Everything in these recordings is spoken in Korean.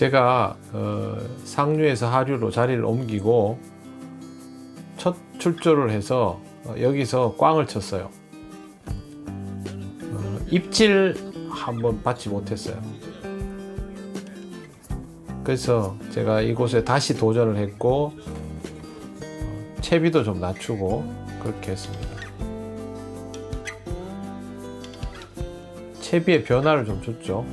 제가 상류에서 하류로 자리를 옮기고 첫 출조를 해서 여기서 꽝을 쳤어요. 입질 한번 받지 못했어요. 그래서 제가 이곳에 다시 도전을 했고 채비도 좀 낮추고 그렇게 했습니다. 채비의 변화를 좀 줬죠.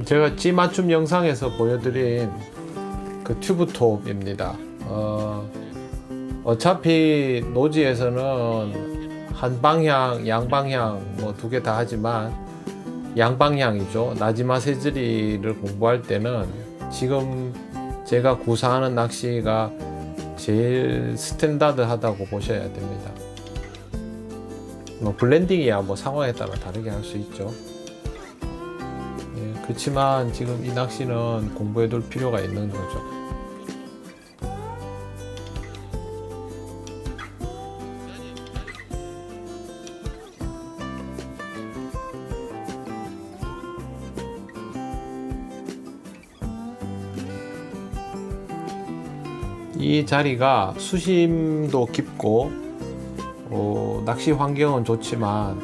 제가 찌 맞춤 영상에서 보여드린 그 튜브톱입니다. 어차피 노지에서는 한 방향, 양방향 뭐 두 개 다 하지만 양방향이죠. 나지마 새지리를 공부할 때는 지금 제가 구사하는 낚시가 제일 스탠다드하다고 보셔야 됩니다. 뭐 블렌딩이야 뭐 상황에 따라 다르게 할 수 있죠. 그렇지만 지금 이 낚시는 공부해 둘 필요가 있는 거죠. 이 자리가 수심도 깊고 낚시 환경은 좋지만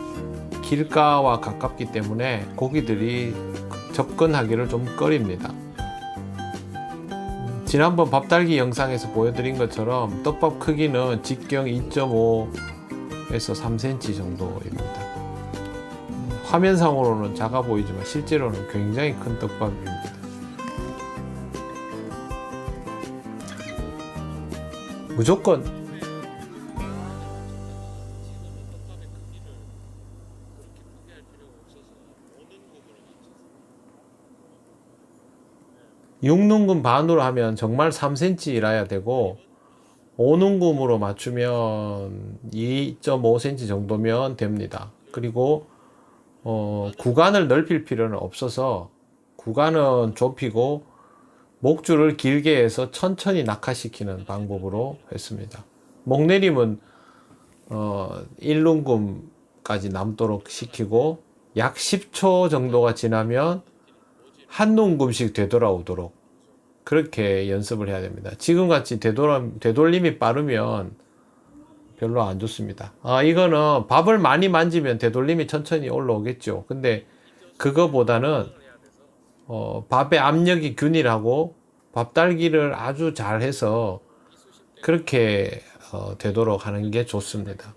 길가와 가깝기 때문에 고기들이 접근하기를 좀 꺼립니다. 지난번 밥달기 영상에서 보여드린 것처럼 떡밥 크기는 직경 2.5에서 3cm 정도입니다. 화면상으로는 작아 보이지만 실제로는 굉장히 큰 떡밥입니다. 무조건 육눈금 반으로 하면 정말 3cm라야 되고 5눈금으로 맞추면 2.5cm 정도면 됩니다. 그리고 구간을 넓힐 필요는 없어서 구간은 좁히고 목줄을 길게 해서 천천히 낙하시키는 방법으로 했습니다. 목내림은 1눈금까지 남도록 시키고 약 10초 정도가 지나면 한 눈금씩 되돌아오도록 그렇게 연습을 해야 됩니다. 지금같이 되돌림이 빠르면 별로 안 좋습니다. 이거는 밥을 많이 만지면 되돌림이 천천히 올라오겠죠. 근데 그거보다는 밥의 압력이 균일하고 밥달기를 아주 잘 해서 그렇게 되도록 하는 게 좋습니다.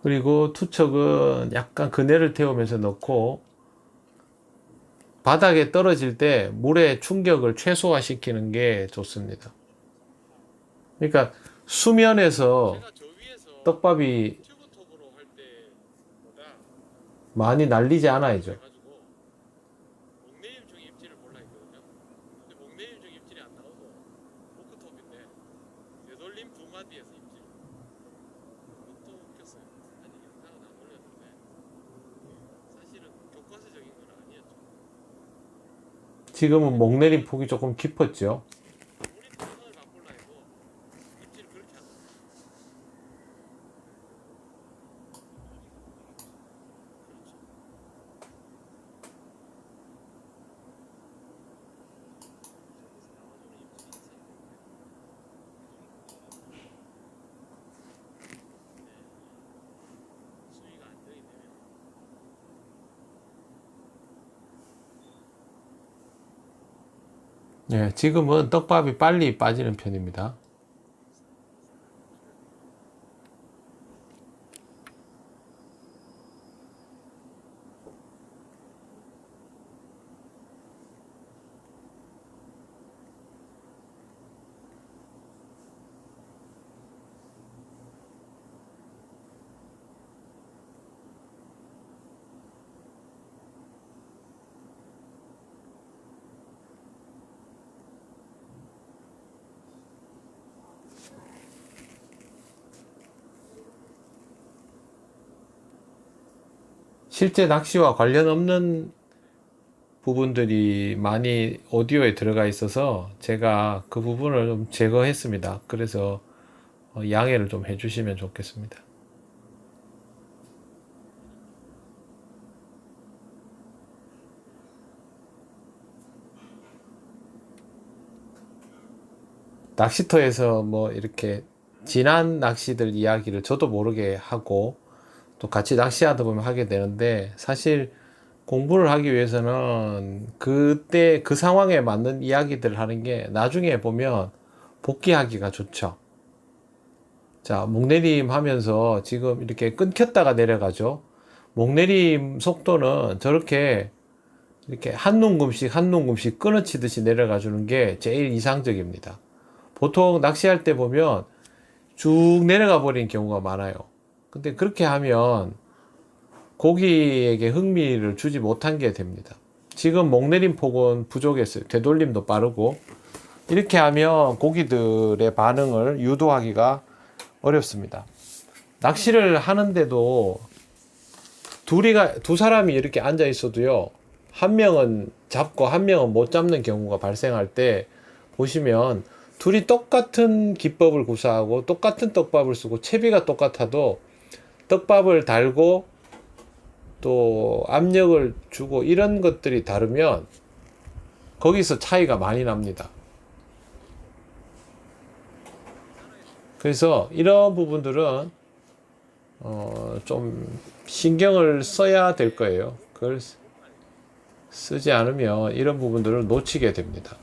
그리고 투척은 약간 그네를 태우면서 넣고 바닥에 떨어질 때 물의 충격을 최소화시키는 게 좋습니다. 그러니까 수면에서 떡밥이 많이 날리지 않아야죠. 지금은 목내림 폭이 조금 깊었죠. 예, 지금은 떡밥이 빨리 빠지는 편입니다. 실제 낚시와 관련 없는 부분들이 많이 오디오에 들어가 있어서 제가 그 부분을 좀 제거했습니다. 그래서 양해를 좀 해주시면 좋겠습니다. 낚시터에서 뭐 이렇게 지난 낚시들 이야기를 저도 모르게 하고 또 같이 낚시하다 보면 하게 되는데, 사실 공부를 하기 위해서는 그때 그 상황에 맞는 이야기들을 하는 게 나중에 보면 복귀하기가 좋죠. 자, 목내림 하면서 지금 이렇게 끊겼다가 내려가죠. 목내림 속도는 저렇게 이렇게 한 눈금씩 한 눈금씩 끊어치듯이 내려가 주는 게 제일 이상적입니다. 보통 낚시할 때 보면 쭉 내려가 버리는 경우가 많아요. 근데 그렇게 하면 고기에게 흥미를 주지 못한 게 됩니다. 지금 목내림 폭은 부족했어요. 되돌림도 빠르고. 이렇게 하면 고기들의 반응을 유도하기가 어렵습니다. 낚시를 하는데도 두 사람이 이렇게 앉아 있어도요, 한 명은 잡고 한 명은 못 잡는 경우가 발생할 때 보시면 둘이 똑같은 기법을 구사하고 똑같은 떡밥을 쓰고 채비가 똑같아도 떡밥을 달고 또 압력을 주고 이런 것들이 다르면 거기서 차이가 많이 납니다. 그래서 이런 부분들은 좀 신경을 써야 될 거예요. 그걸 쓰지 않으면 이런 부분들을 놓치게 됩니다.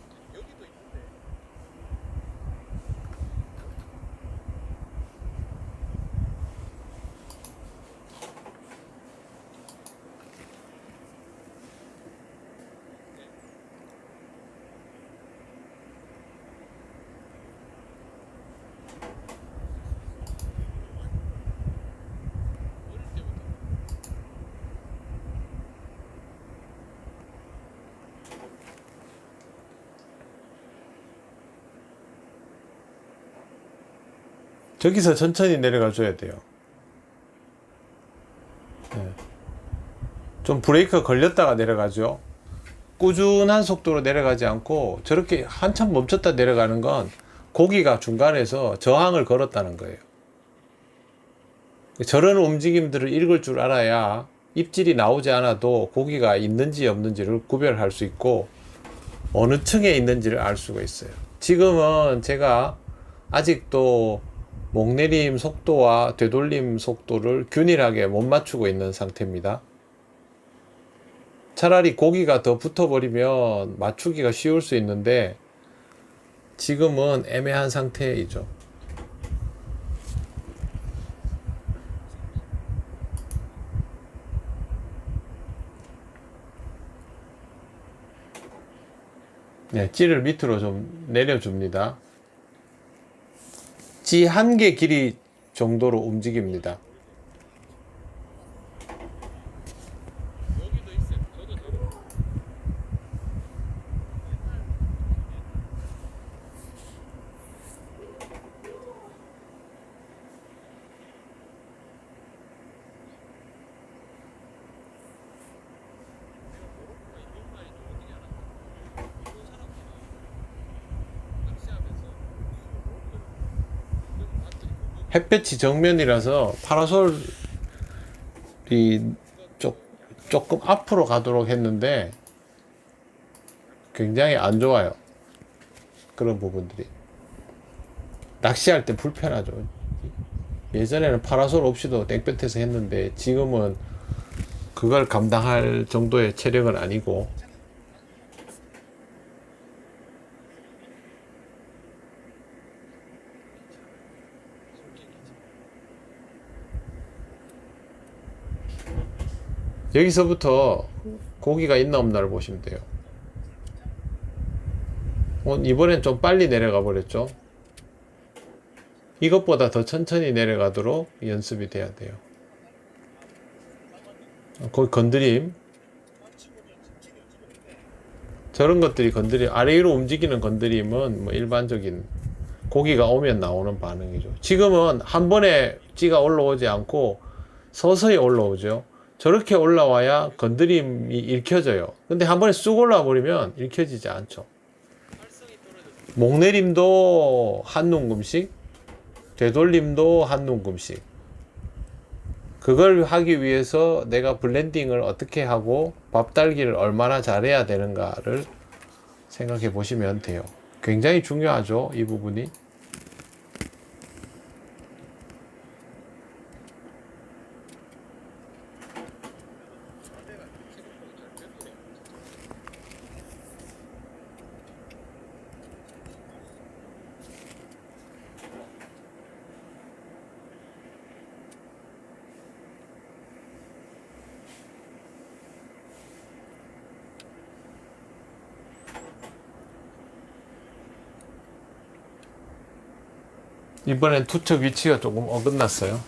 저기서 천천히 내려가 줘야 돼요. 좀 브레이크 걸렸다가 내려가죠. 꾸준한 속도로 내려가지 않고 저렇게 한참 멈췄다 내려가는 건 고기가 중간에서 저항을 걸었다는 거예요. 저런 움직임들을 읽을 줄 알아야 입질이 나오지 않아도 고기가 있는지 없는지를 구별할 수 있고 어느 층에 있는지를 알 수가 있어요. 지금은 제가 아직도 목내림 속도와 되돌림 속도를 균일하게 못 맞추고 있는 상태입니다. 차라리 고기가 더 붙어버리면 맞추기가 쉬울 수 있는데 지금은 애매한 상태이죠. 네, 찌를 밑으로 좀 내려줍니다. 찌 한 개 길이 정도로 움직입니다. 햇볕이 정면이라서 파라솔이 조금 앞으로 가도록 했는데 굉장히 안 좋아요. 그런 부분들이 낚시할 때 불편하죠. 예전에는 파라솔 없이도 땡볕에서 했는데 지금은 그걸 감당할 정도의 체력은 아니고. 여기서부터 고기가 있나 없나를 보시면 돼요. 이번엔 좀 빨리 내려가 버렸죠. 이것보다 더 천천히 내려가도록 연습이 돼야 돼요. 거기 건드림, 저런 것들이 건드림, 아래 위로 움직이는 건드림은 뭐 일반적인 고기가 오면 나오는 반응이죠. 지금은 한 번에 찌가 올라오지 않고 서서히 올라오죠. 저렇게 올라와야 건드림이 읽혀져요. 근데 한 번에 쑥 올라와 버리면 읽혀지지 않죠. 목내림도 한 움큼씩, 되돌림도 한 움큼씩. 그걸 하기 위해서 내가 블렌딩을 어떻게 하고 밥달기를 얼마나 잘해야 되는가를 생각해 보시면 돼요. 굉장히 중요하죠, 이 부분이. 이번엔 투척 위치가 조금 어긋났어요.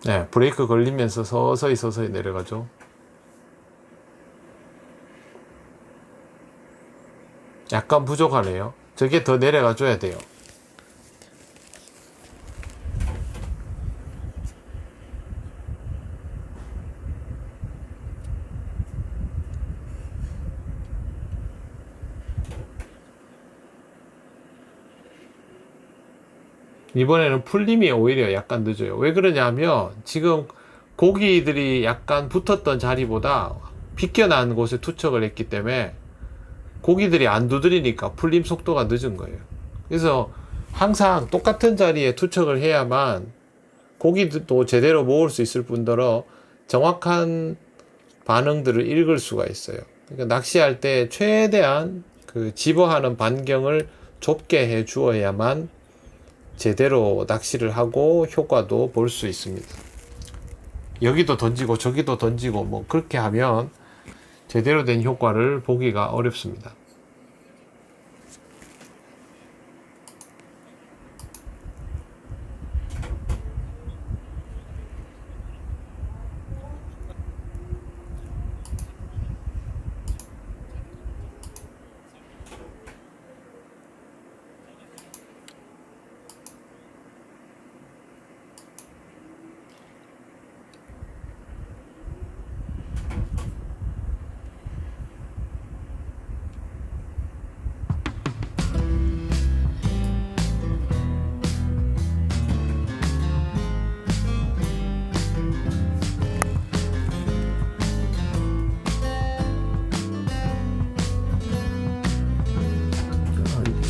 네, 브레이크 걸리면서 서서히 내려가죠. 약간 부족하네요. 저게 더 내려가 줘야 돼요. 이번에는 풀림이 오히려 약간 늦어요. 왜 그러냐면 지금 고기들이 약간 붙었던 자리보다 비껴난 곳에 투척을 했기 때문에 고기들이 안 두드리니까 풀림 속도가 늦은 거예요. 그래서 항상 똑같은 자리에 투척을 해야만 고기도 제대로 모을 수 있을 뿐더러 정확한 반응들을 읽을 수가 있어요. 그러니까 낚시할 때 최대한 그 집어하는 반경을 좁게 해 주어야만 제대로 낚시를 하고 효과도 볼 수 있습니다. 여기도 던지고 저기도 던지고 뭐 그렇게 하면 제대로 된 효과를 보기가 어렵습니다.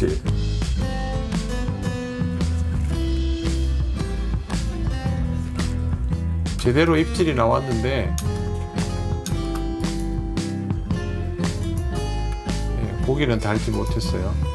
이제 제대로 입질이 나왔는데 고기는 달지 못했어요.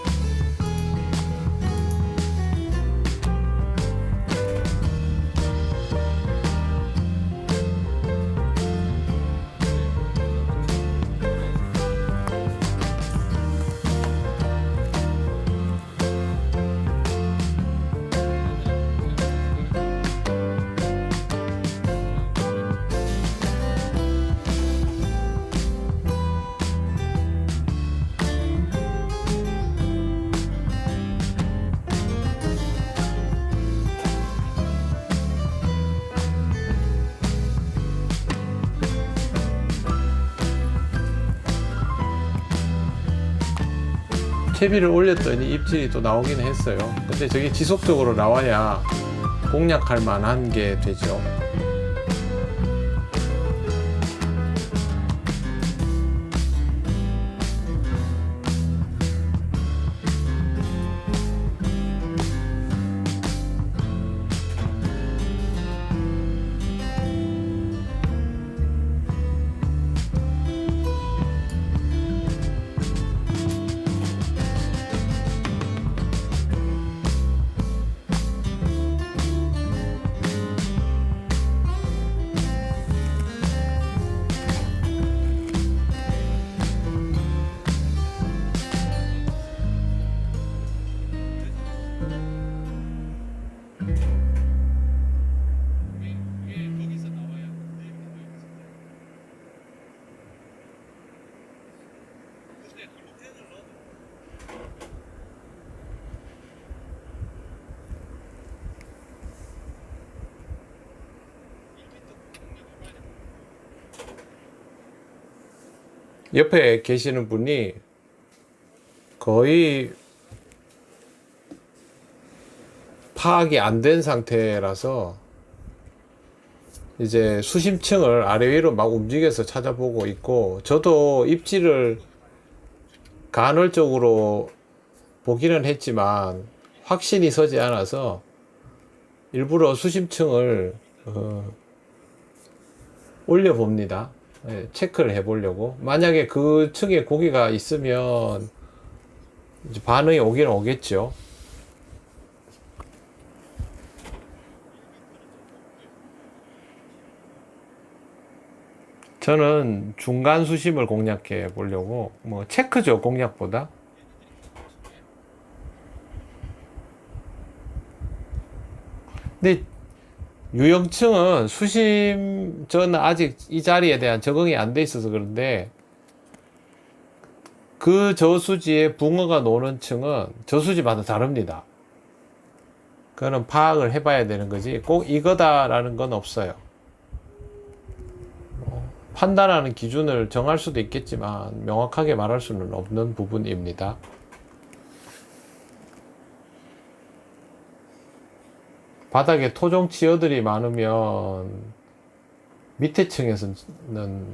채비를 올렸더니 입질이 또 나오긴 했어요. 근데 저게 지속적으로 나와야 공략할 만한 게 되죠. 옆에 계시는 분이 거의 파악이 안 된 상태라서 이제 수심층을 아래 위로 막 움직여서 찾아보고 있고, 저도 입지를 간헐적으로 보기는 했지만 확신이 서지 않아서 일부러 수심층을 올려봅니다. 예, 체크를 해보려고. 만약에 그 층에 고기가 있으면 이제 반응이 오긴 오겠죠. 저는 중간 수심을 공략해 보려고, 뭐 체크죠, 공략보다. 근데 유형층은 수심, 저는 아직 이 자리에 대한 적응이 안 돼 있어서 그런데, 그 저수지에 붕어가 노는 층은 저수지마다 다릅니다. 그거는 파악을 해봐야 되는 거지 꼭 이거다라는 건 없어요. 판단하는 기준을 정할 수도 있겠지만 명확하게 말할 수는 없는 부분입니다. 바닥에 토종 치어들이 많으면 밑에 층에서는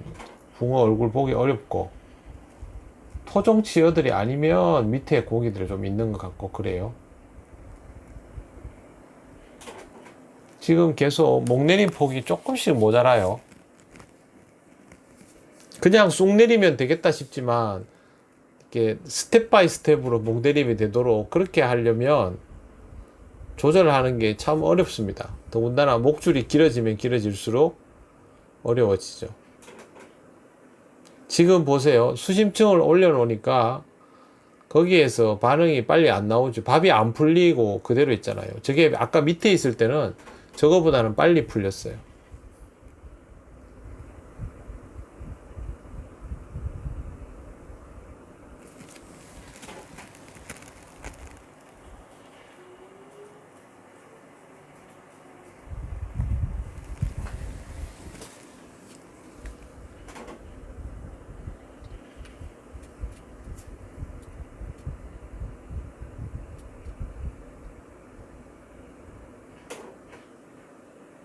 붕어 얼굴 보기 어렵고, 토종 치어들이 아니면 밑에 고기들이 좀 있는 것 같고 그래요. 지금 계속 목 내림 폭이 조금씩 모자라요. 그냥 쑥 내리면 되겠다 싶지만 이렇게 스텝 바이 스텝으로 목 내림이 되도록 그렇게 하려면 조절하는 게 참 어렵습니다. 더군다나 목줄이 길어지면 길어질수록 어려워지죠. 지금 보세요. 수심층을 올려놓으니까 거기에서 반응이 빨리 안 나오죠. 밥이 안 풀리고 그대로 있잖아요. 저게 아까 밑에 있을 때는 저거보다는 빨리 풀렸어요.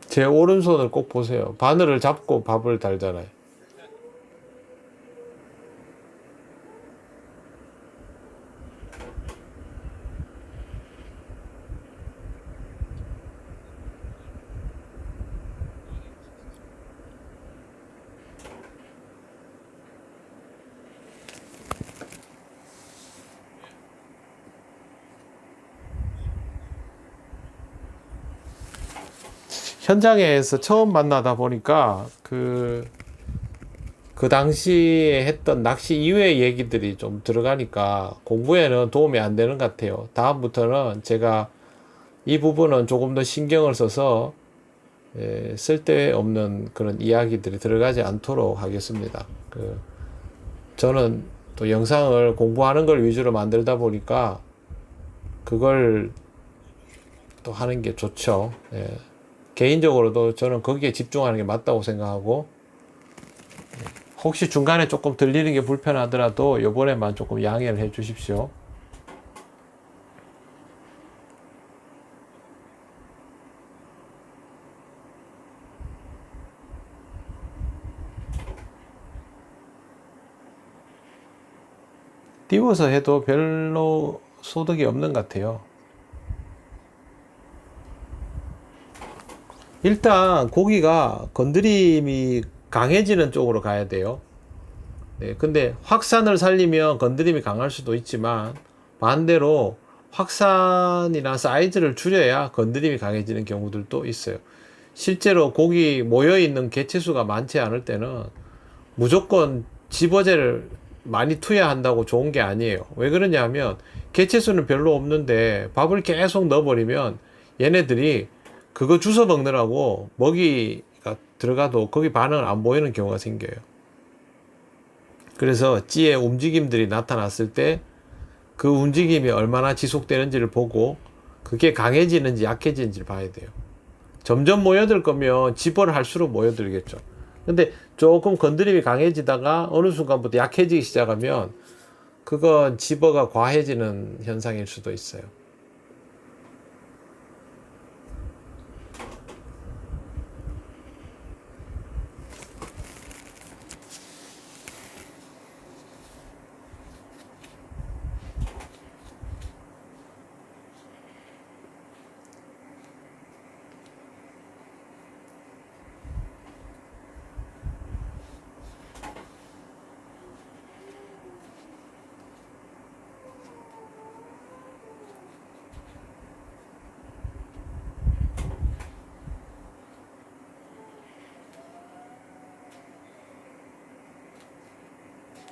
제 오른손을 꼭 보세요. 바늘을 잡고 밥을 달잖아요. 현장에서 처음 만나다 보니까 그 당시에 했던 낚시 이외의 얘기들이 좀 들어가니까 공부에는 도움이 안 되는 것 같아요. 다음부터는 제가 이 부분은 조금 더 신경을 써서 쓸데없는 그런 이야기들이 들어가지 않도록 하겠습니다. 저는 또 영상을 공부하는 걸 위주로 만들다 보니까 그걸 또 하는 게 좋죠. 개인적으로도 저는 거기에 집중하는 게 맞다고 생각하고, 혹시 중간에 조금 들리는 게 불편하더라도 요번에만 조금 양해를 해 주십시오. 띄워서 해도 별로 소득이 없는 것 같아요. 일단 고기가 건드림이 강해지는 쪽으로 가야 돼요. 네, 근데 확산을 살리면 건드림이 강할 수도 있지만 반대로 확산이나 사이즈를 줄여야 건드림이 강해지는 경우들도 있어요. 실제로 고기 모여있는 개체수가 많지 않을 때는 무조건 집어제를 많이 투여한다고 좋은 게 아니에요. 왜 그러냐 하면 개체수는 별로 없는데 밥을 계속 넣어버리면 얘네들이 그거 주워 먹느라고 먹이가 들어가도 거기 반응을 안 보이는 경우가 생겨요. 그래서 찌의 움직임들이 나타났을 때 그 움직임이 얼마나 지속되는지를 보고 그게 강해지는지 약해지는지를 봐야 돼요. 점점 모여들 거면 집어를 할수록 모여들겠죠. 근데 조금 건드림이 강해지다가 어느 순간부터 약해지기 시작하면 그건 집어가 과해지는 현상일 수도 있어요.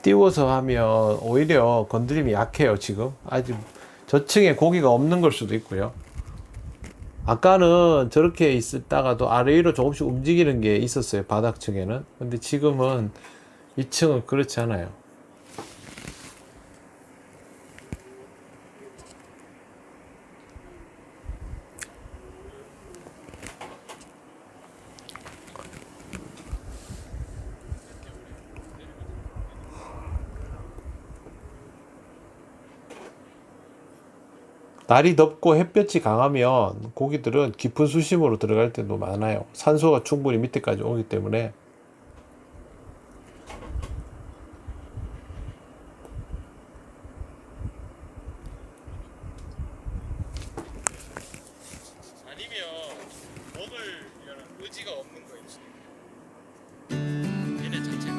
띄워서 하면 오히려 건드림이 약해요. 지금 아직 저층에 고기가 없는 걸 수도 있고요. 아까는 저렇게 있다가도 아래 위로 조금씩 움직이는 게 있었어요. 바닥층에는. 근데 지금은 2층은 그렇지 않아요. 날이 덥고 햇볕이 강하면 고기들은 깊은 수심으로 들어갈 때도 많아요. 산소가 충분히 밑에까지 오기 때문에. 아니면 먹을 의지가 없는 거예요. 얘네 자체가.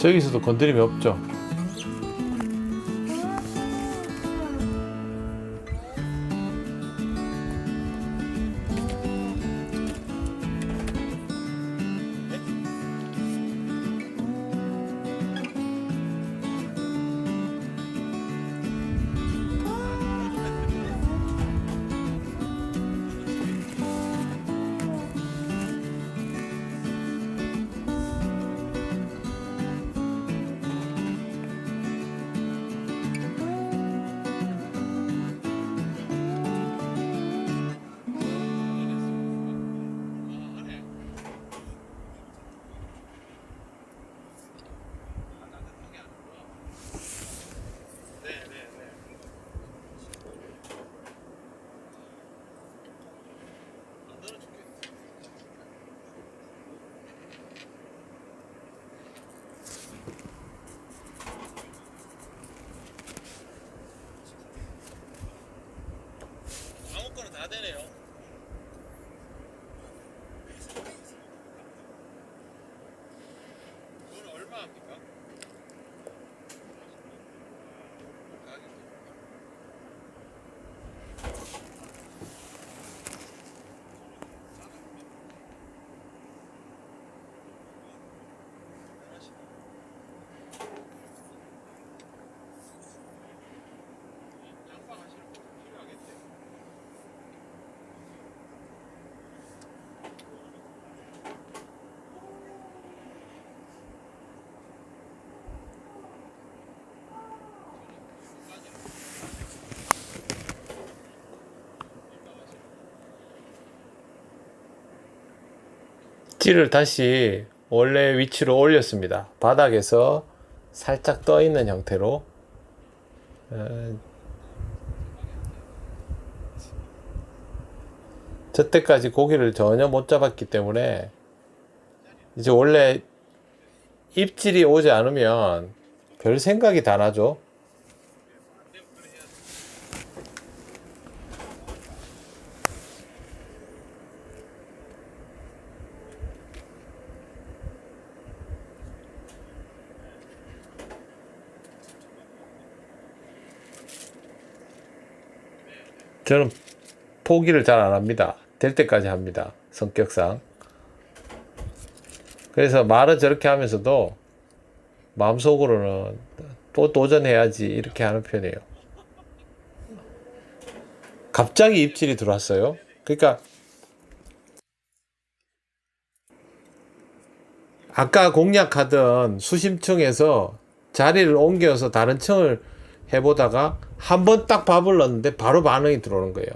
저기서도 건드림이 없죠. 아무거나 다 되네요. 이건 얼마 합니까? 찌를 다시 원래 위치로 올렸습니다. 바닥에서 살짝 떠 있는 형태로. 저 때까지 고기를 전혀 못 잡았기 때문에 이제 원래 입질이 오지 않으면 별 생각이 다 나죠. 저는 포기를 잘 안 합니다. 될 때까지 합니다. 성격상. 그래서 말은 저렇게 하면서도 마음속으로는 또 도전해야지 이렇게 하는 편이에요. 갑자기 입질이 들어왔어요. 그러니까 아까 공략하던 수심층에서 자리를 옮겨서 다른 층을 해보다가 한 번 딱 밥을 넣었는데 바로 반응이 들어오는 거예요.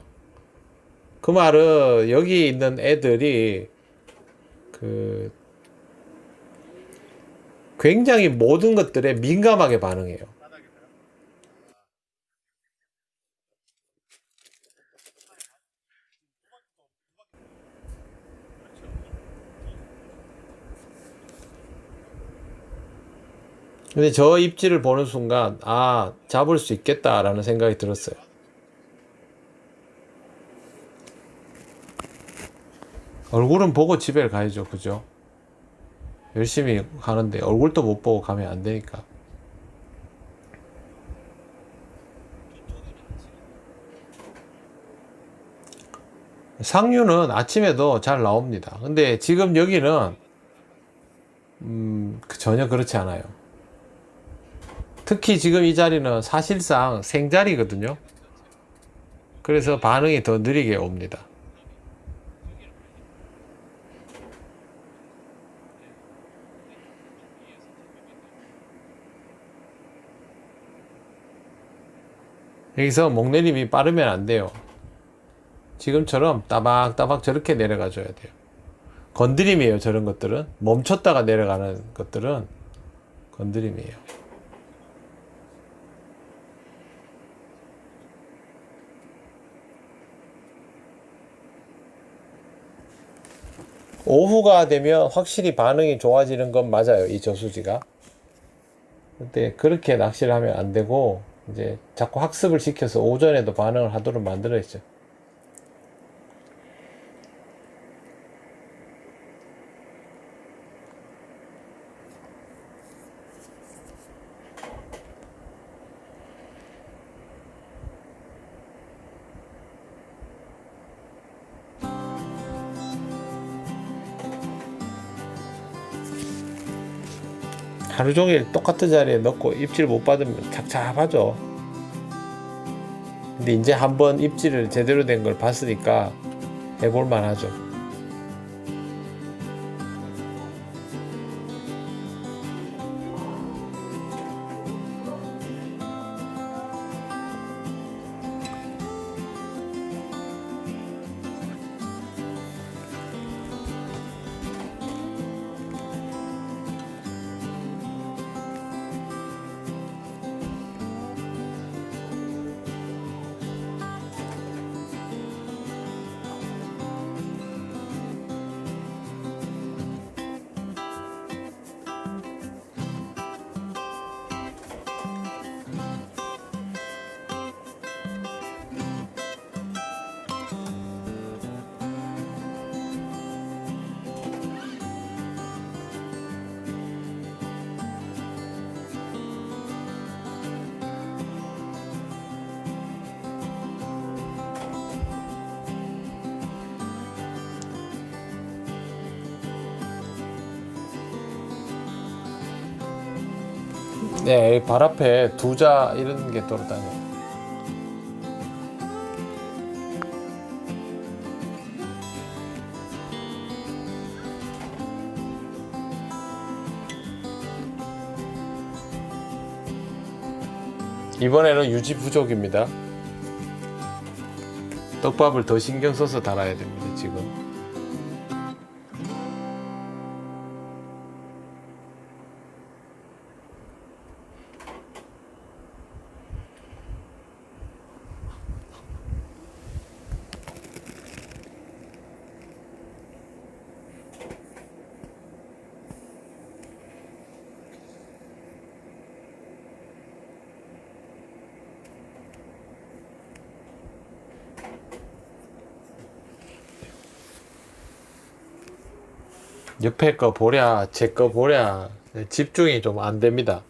그 말은 여기 있는 애들이 그 굉장히 모든 것들에 민감하게 반응해요. 근데 저 입질을 보는 순간 아 잡을 수 있겠다라는 생각이 들었어요. 얼굴은 보고 집에 가야죠, 그죠? 열심히 하는데 얼굴도 못 보고 가면 안 되니까. 상류는 아침에도 잘 나옵니다. 근데 지금 여기는 전혀 그렇지 않아요. 특히 지금 이 자리는 사실상 생자리거든요. 그래서 반응이 더 느리게 옵니다. 여기서 목내림이 빠르면 안 돼요. 지금처럼 따박따박 저렇게 내려가줘야 돼요. 건드림이에요, 저런 것들은. 멈췄다가 내려가는 것들은 건드림이에요. 오후가 되면 확실히 반응이 좋아지는 건 맞아요, 이 저수지가. 근데 그렇게 낚시를 하면 안 되고, 이제 자꾸 학습을 시켜서 오전에도 반응을 하도록 만들어야죠. 하루 종일 똑같은 자리에 넣고 입질 못 받으면 착잡하죠. 근데 이제 한번 입질을 제대로 된 걸 봤으니까 해볼만 하죠. 네, 발 앞에 두자 이런 게 돌아다녀요. 이번에는 유지 부족입니다. 떡밥을 더 신경 써서 달아야 됩니다, 지금. 옆에 거 보랴, 제 거 보랴, 집중이 좀 안 됩니다.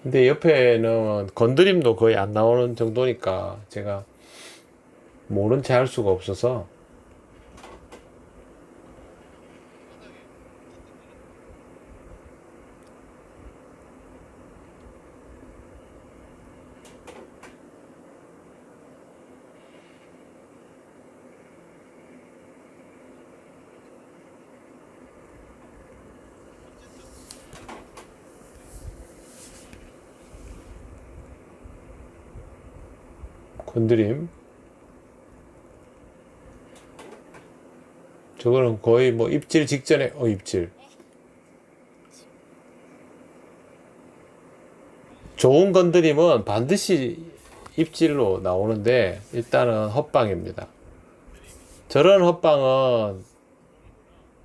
근데 옆에는 건드림도 거의 안 나오는 정도니까 제가 모른 채 할 수가 없어서. 건드림. 저거는 거의 뭐 입질 직전에, 입질. 좋은 건드림은 반드시 입질로 나오는데, 일단은 헛방입니다. 저런 헛방은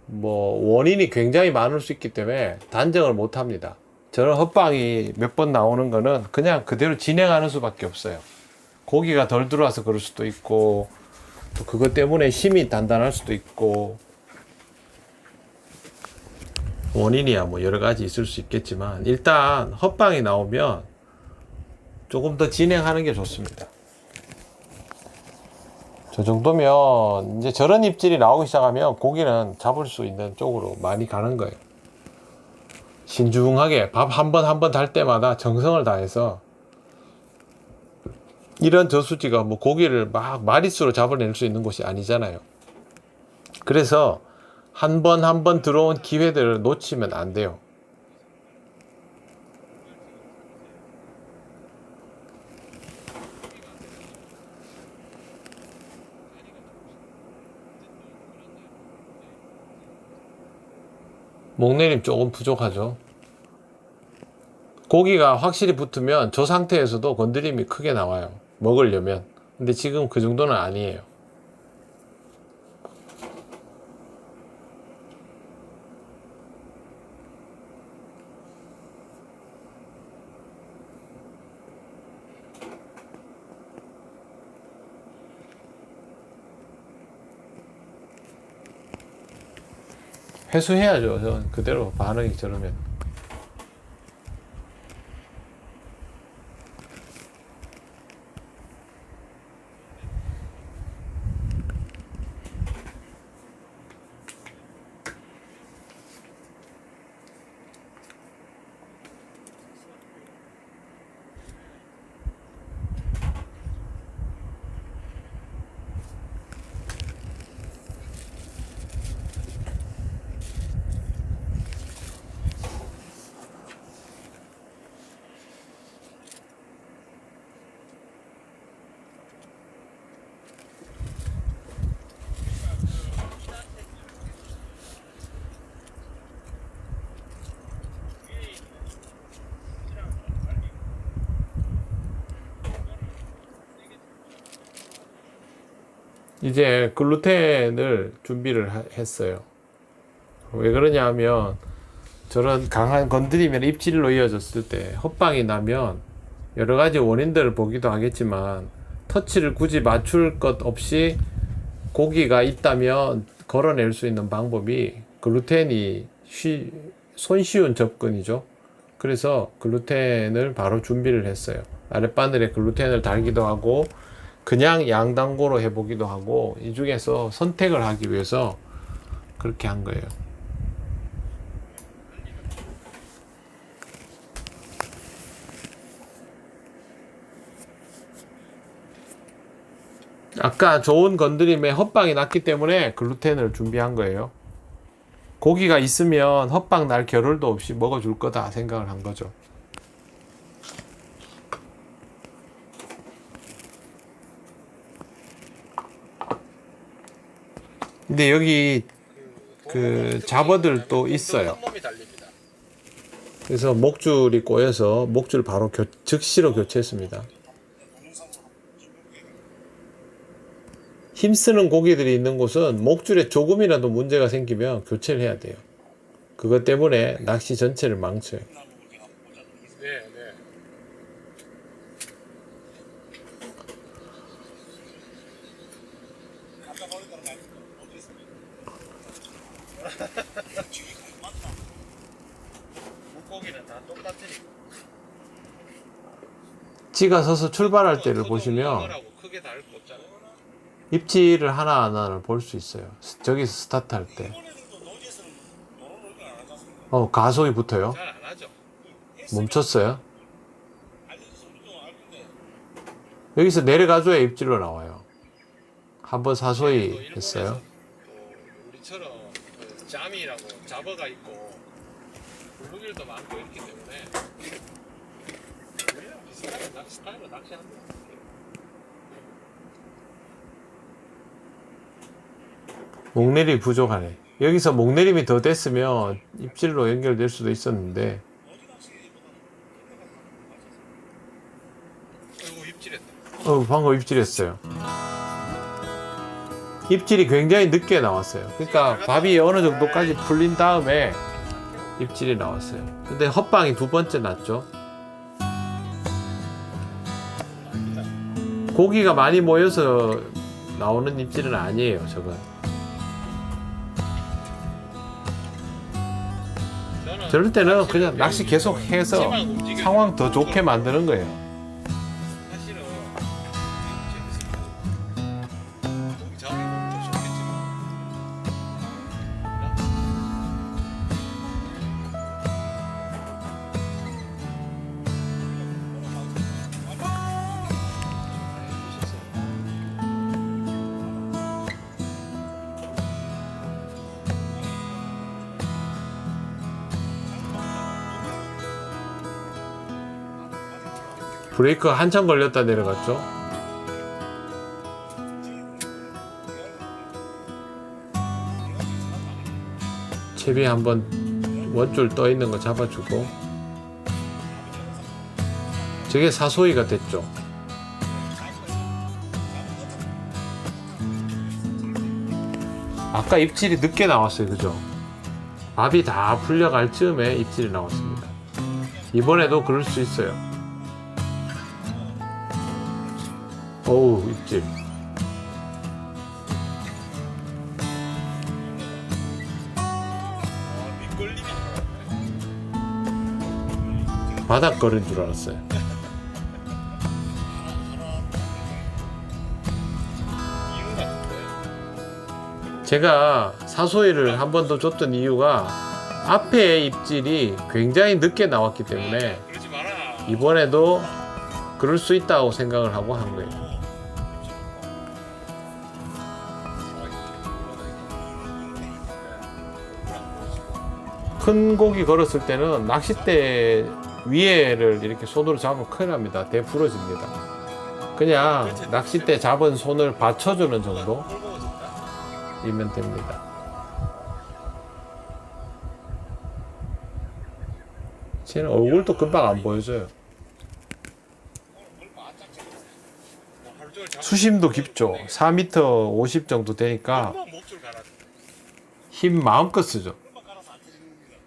뭐 원인이 굉장히 많을 수 있기 때문에 단정을 못 합니다. 저런 헛방이 몇 번 나오는 거는 그냥 그대로 진행하는 수밖에 없어요. 고기가 덜 들어와서 그럴 수도 있고, 또 그것 때문에 힘이 단단할 수도 있고, 원인이야 뭐 여러 가지 있을 수 있겠지만, 일단 헛방이 나오면 조금 더 진행하는 게 좋습니다. 저 정도면 이제 저런 입질이 나오기 시작하면 고기는 잡을 수 있는 쪽으로 많이 가는 거예요. 신중하게 밥 한 번 한 번 달 때마다 정성을 다해서. 이런 저수지가 뭐 고기를 막 마리수로 잡아낼 수 있는 곳이 아니잖아요. 그래서 한 번 한 번 들어온 기회들을 놓치면 안 돼요. 목내림 조금 부족하죠. 고기가 확실히 붙으면 저 상태에서도 건드림이 크게 나와요. 먹으려면. 근데 지금 그 정도는 아니에요. 회수해야죠. 저는 그대로 반응이 저러면. 이제 글루텐을 준비를 했어요. 왜 그러냐 하면 저런 강한 건드리면 입질로 이어졌을 때 헛방이 나면 여러 가지 원인들을 보기도 하겠지만, 터치를 굳이 맞출 것 없이 고기가 있다면 걸어낼 수 있는 방법이 글루텐이 손쉬운 접근이죠. 그래서 글루텐을 바로 준비를 했어요. 아랫바늘에 글루텐을 달기도 하고 그냥 양단고로 해보기도 하고, 이 중에서 선택을 하기 위해서 그렇게 한 거예요. 아까 좋은 건드림에 헛방이 났기 때문에 글루텐을 준비한 거예요. 고기가 있으면 헛방 날 겨를도 없이 먹어줄 거다 생각을 한 거죠. 근데 여기 그 잡어들도 있어요. 그래서 목줄이 꼬여서 목줄 바로 즉시로 교체했습니다. 힘쓰는 고기들이 있는 곳은 목줄에 조금이라도 문제가 생기면 교체를 해야 돼요. 그것 때문에 낚시 전체를 망쳐요. 물고기는 다 똑같으니까. 지가 서서 출발할 때를 보시면 하고 크게 다를 거 없잖아요. 입질을 하나하나를 볼 수 있어요. 저기서 스타트할 때. 가속이 붙어요. 잘 안 하죠. 멈췄어요. 여기서 내려가줘야 입질로 나와요. 한번 사소히 했어요. 또 우리처럼 그 잠이라고 잡어가 있고 블루길도 많고 있기 때문에 우리랑 비슷하게 스타일로 낚시하는 것 같아요. 목내림이 부족하네. 여기서 목내림이 더 됐으면 입질로 연결될 수도 있었는데. 그리고 입질했다. 방금 입질했어요. 입질이 굉장히 늦게 나왔어요. 그러니까 밥이 어느 정도까지 풀린 다음에 입질이 나왔어요. 근데 헛방이 두 번째 났죠. 고기가 많이 모여서 나오는 입질은 아니에요, 저건. 저럴 때는 그냥 낚시 계속 해서 상황 더 좋게 만드는 거예요. 사실은 고기 잡으면 더 좋겠지만 브레이크 한참 걸렸다 내려갔죠. 채비 한번 원줄 떠 있는 거 잡아주고. 저게 사소이가 됐죠. 아까 입질이 늦게 나왔어요, 그죠? 밥이 다 풀려갈 즈음에 입질이 나왔습니다. 이번에도 그럴 수 있어요. 어우, 입질. 밑걸림이 바닥 걸은 줄 알았어요. 이유 같은데. 제가 사소이를 한 번 더 줬던 이유가 앞에 입질이 굉장히 늦게 나왔기 때문에 그러지 마라. 이번에도 그럴 수 있다고 생각을 하고 한 거예요. 큰 고기 걸었을 때는 낚싯대 위에를 이렇게 손으로 잡으면 큰일 납니다. 대 부러집니다. 그냥 낚싯대 잡은 손을 받쳐주는 정도이면 됩니다. 쟤는 얼굴도 금방 안 보여줘요. 수심도 깊죠. 4m 50 정도 되니까 목줄 갈아. 힘 마음껏 쓰죠.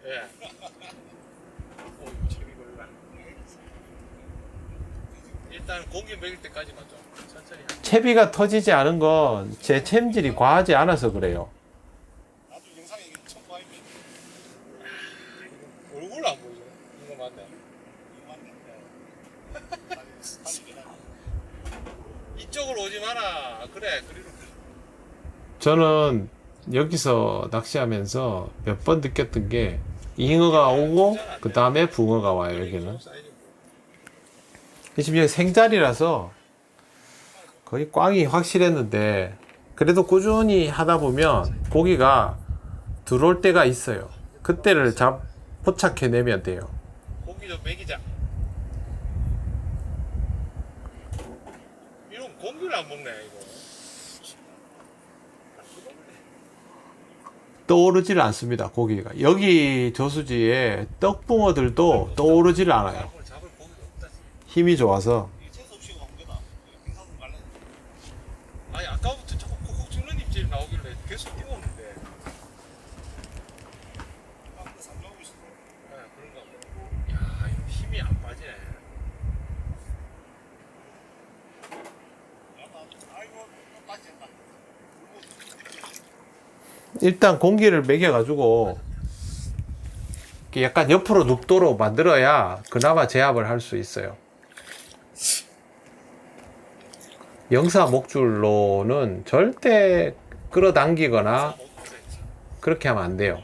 예. 일단 고기 먹일 때까지만 좀 천천히. 채비가 터지지 않은 건 제 챔질이 과하지 않아서 그래요. 나도 영상에 첨부할게. 얼굴 안 보이죠? 이거 맞네. 이쪽으로 오지 마라. 그래, 그리로. 저는 여기서 낚시하면서 몇 번 느꼈던 게 잉어가 오고 그 다음에 붕어가 와요. 여기는 지금 여기 생자리라서 거의 꽝이 확실했는데 그래도 꾸준히 하다 보면 고기가 들어올 때가 있어요. 그때를 포착해내면 돼요. 고기 좀 먹이자. 이런 고기를 안 먹네 이거. 떠오르질 않습니다. 고기가 여기 저수지에 떡붕어들도 떠오르질 않아요. 잡을 고기가 없다. 힘이 좋아서. 아니 아까부터 자꾸 콕콕 찍는 입질이 나오길래 계속 띄웠는데. 네, 그런가 봐. 야, 이거 힘이 안 빠지네. 일단 공기를 먹여가지고 이렇게 약간 옆으로 눕도록 만들어야 그나마 제압을 할 수 있어요. 영사 목줄로는 절대 끌어당기거나 그렇게 하면 안 돼요.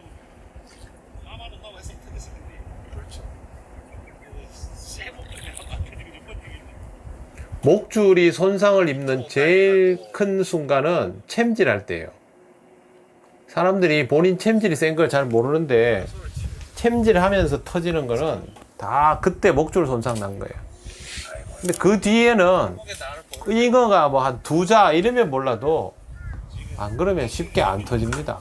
목줄이 손상을 입는 제일 큰 순간은 챔질할 때예요. 사람들이 본인 챔질이 센 걸 잘 모르는데 챔질하면서 터지는 거는 다 그때 목줄 손상 난 거예요. 근데 그 뒤에는 잉어가 뭐 한 2자 이러면 몰라도 안 그러면 쉽게 안 터집니다.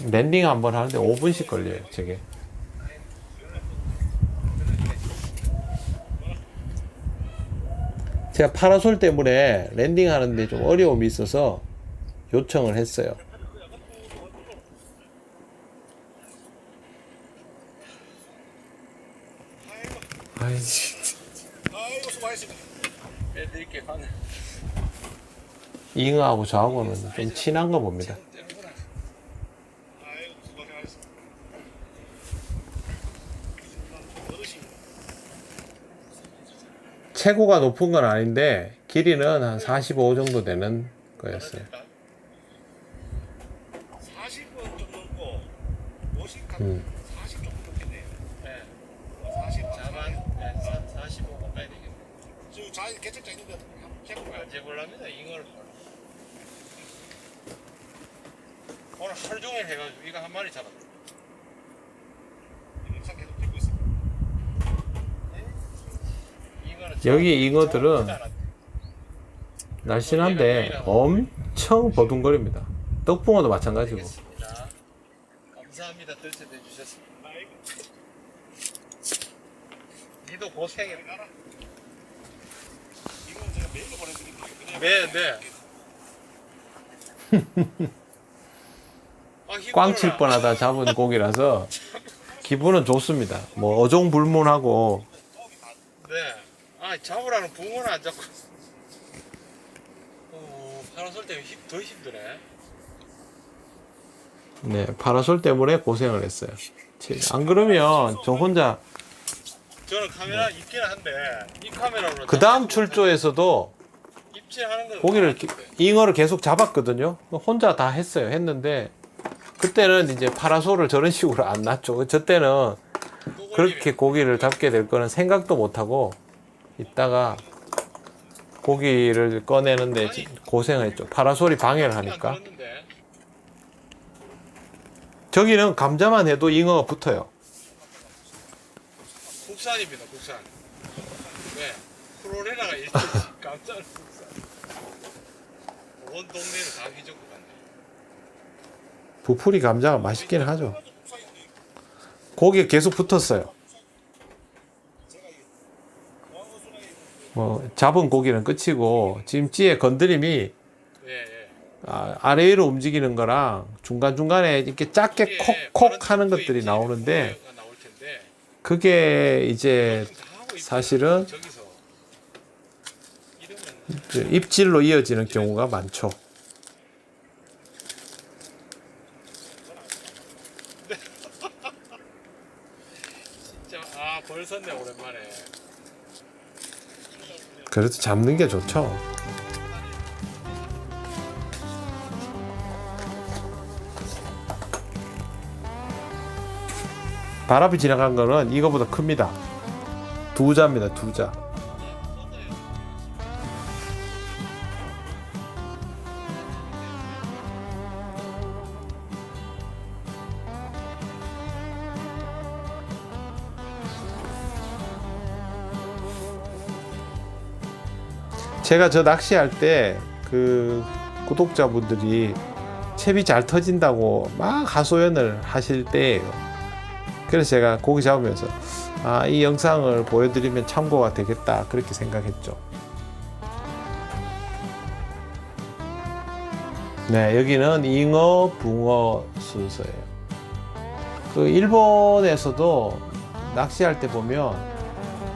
랜딩 한번 하는데 5분씩 걸려요, 저게. 제가 파라솔 때문에 랜딩 하는데 좀 어려움이 있어서 요청을 했어요. 아이, 아이고 수고하셨습니다. 빼드릴게요. 잉어하고 저하고는 좀 친한 거 봅니다. 아이고 수고하셨습니다. 최고가 높은 건 아닌데 길이는 한 45 정도 되는 거였어요. 40은 좀 넘고 50 40 조금 넘겠네요. 네. 40 자만 45 가까이 되겠네. 지금 자기 개척자 있는데 한번 재볼랍니다. 잉어를 오늘 하루 종일 해가지고 이거 한 마리 잡았다. 영상 계속 찍고 있습니다. 여기 잉어들은 날씬한데 엄청 버둥거립니다. 떡붕어도 마찬가지고. 알겠습니다. 감사합니다. 들쳐내 주셨습니다. 니도 고생해. 이건 제가 메일로 보내드릴게요. 네. 꽝 칠 뻔하다 잡은 고기라서 기분은 좋습니다. 뭐 어종불문하고. 네. 아 잡으라는 붕어는 안 잡고. 파라솔 때문에 더 힘드네. 네, 파라솔 때문에 고생을 했어요. 안 그러면 저 혼자 저는 카메라 있긴 한데 이 카메라로 그 다음 출조에서도 입질하는 거 고기를 잉어를 계속 잡았거든요. 혼자 다 했어요. 했는데 그때는 이제 파라솔을 저런 식으로 안 놨죠. 저 때는 그렇게 고기를 잡게 될 거는 생각도 못 하고 있다가 고기를 꺼내는데 고생을 했죠. 파라솔이 방해를 하니까. 저기는 감자만 해도 잉어가 붙어요. 국산입니다. 국산. 네. 프로레나가 1등. 감자는 국산. 온 동네는 다 휘젓고 간다. 부풀이 감자가 맛있긴 하죠. 고기가 계속 붙었어요. 뭐 잡은 고기는 끝이고 지금 찌의 건드림이 아래 위로 움직이는 거랑 중간중간에 이렇게 작게 콕콕 하는 것들이 나오는데 그게 이제 사실은 입질로 이어지는 경우가 많죠. 진짜 벌 섰네 오랜만에. 그래도 잡는 게 좋죠. 바람이 지나간 거는 이거보다 큽니다. 2자입니다. 2자. 제가 저 낚시할 때 그 구독자분들이 채비 잘 터진다고 막 하소연을 하실 때예요. 그래서 제가 고기 잡으면서 이 영상을 보여드리면 참고가 되겠다 그렇게 생각했죠. 네, 여기는 잉어, 붕어 순서예요. 그 일본에서도 낚시할 때 보면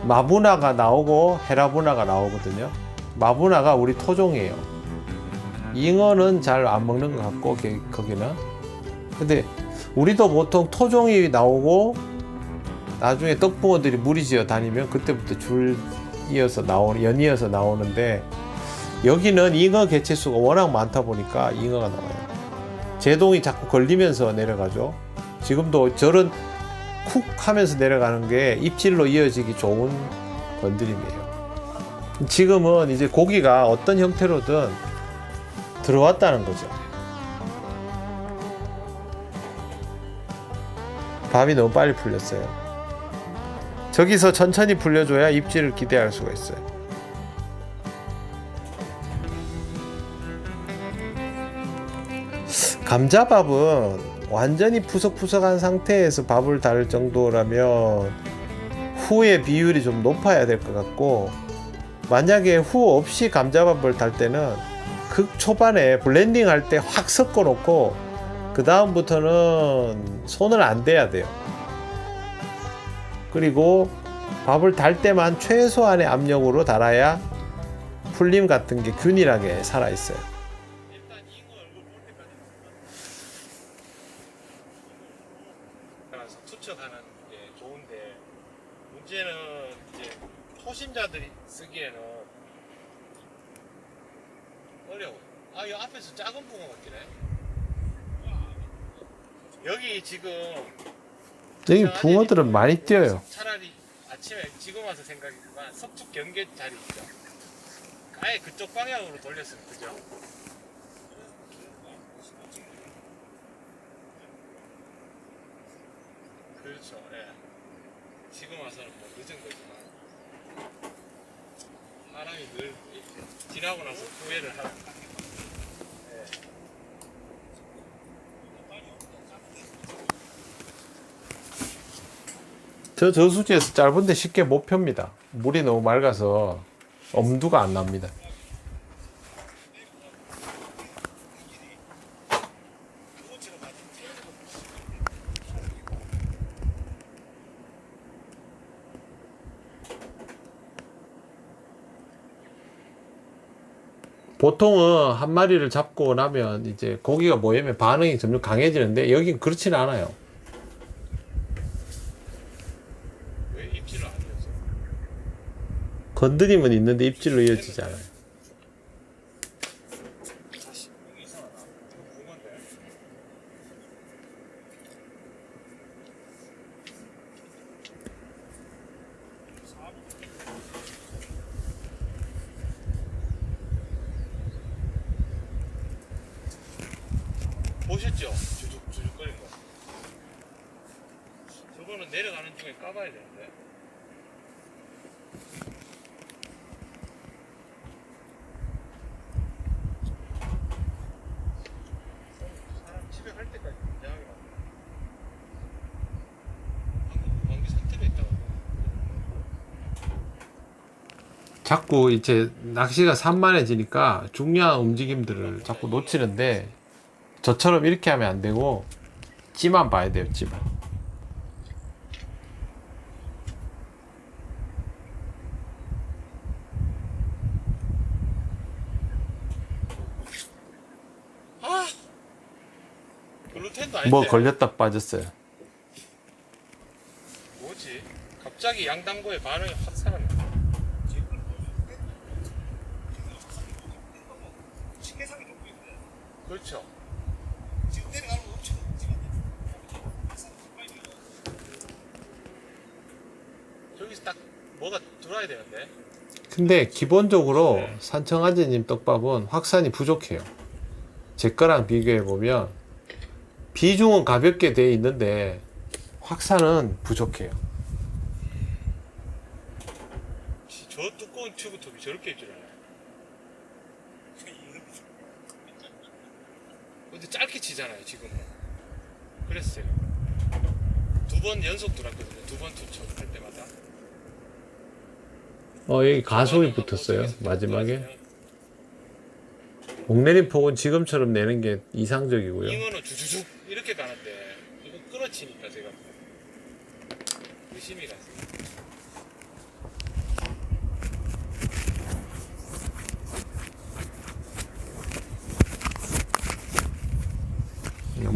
마부나가 나오고 헤라부나가 나오거든요. 마부나가 우리 토종이에요. 잉어는 잘 안 먹는 것 같고 거기는. 근데 우리도 보통 토종이 나오고 나중에 떡붕어들이 무리지어 다니면 그때부터 연이어서 나오는데, 여기는 잉어 개체수가 워낙 많다 보니까 잉어가 나와요. 제동이 자꾸 걸리면서 내려가죠. 지금도 저런 쿡 하면서 내려가는 게 입질로 이어지기 좋은 건드림이에요. 지금은 이제 고기가 어떤 형태로든 들어왔다는 거죠. 밤이 너무 빨리 풀렸어요. 저기서 천천히 풀려줘야 입질을 기대할 수가 있어요. 감자밥은 완전히 푸석푸석한 상태에서 밥을 달 정도라면 후의 비율이 좀 높아야 될 것 같고, 만약에 후 없이 감자밥을 달 때는 극 초반에 블렌딩 할 때 확 섞어 놓고 그 다음부터는 손을 안 대야 돼요. 그리고 밥을 달 때만 최소한의 압력으로 달아야 풀림 같은 게 균일하게 살아 있어요. 일단 잉어 얼굴 볼 때까지 따라서 투척하는 게 좋은데, 문제는 이제 초심자들이 쓰기에는 어려워. 아, 이 앞에서 작은 붕어가 뛰네. 여기 지금 여기 붕어들은 많이 뛰어요. 차라리 아침에 지금 와서 생각이지만 석축 경계 자리 있죠. 아예 그쪽 방향으로 돌렸으면 그죠? 그렇죠. 예. 지금 와서는 뭐 늦은 거지만 사람이 늘 지나고 나서 후회를 하고. 예. 저 저수지에서 짧은데 쉽게 못 펴니다. 물이 너무 맑아서 엄두가 안 납니다. 보통은 한 마리를 잡고 나면 이제 고기가 모이면 반응이 점점 강해지는데, 여긴 그렇지는 않아요. 왜 입질을 안 했어? 건드림은 있는데 입질로 이어지지 않아요. 다시 이게 이상하다. 이거 붕어인데? 보셨죠? 주죽주죽거리는 거. 저거는 내려가는 중에 까봐야 되는데. 사람 집에 갈 때까지 굉장하게 많네. 방금 왕기 상태가 있다고. 자꾸 이제 낚시가 산만해지니까 중요한 움직임들을 자꾸 놓치는데, 저처럼 이렇게 하면 안 되고 찌만 봐야 돼요. 찌만. 아! 글루텐도 아닌데. 뭐 걸렸다 빠졌어요. 뭐지? 갑자기 양당고의 반응이 확 살았네. 신계상이 높고 있는데. 그렇죠. 지금 내려가는 거 엄청 저기서 딱 뭐가 들어야 되는데. 근데 기본적으로 산청아재님 떡밥은 확산이 부족해요. 제 거랑 비교해 보면 비중은 가볍게 돼 있는데 확산은 부족해요. 저 두꺼운 튜브톱이 저렇게 있줄 알아요. 근데 짧게 치잖아요 지금은. 그랬어요. 2번 연속 들어왔거든요. 2번 투척 할 때마다. 여기 가속이 붙었어요. 마지막에. 목내림 폭은 지금처럼 내는 게 이상적이고요. 잉어는 주주죽 이렇게 가는데 이거 끊어치니까 제가 의심이 갔어요.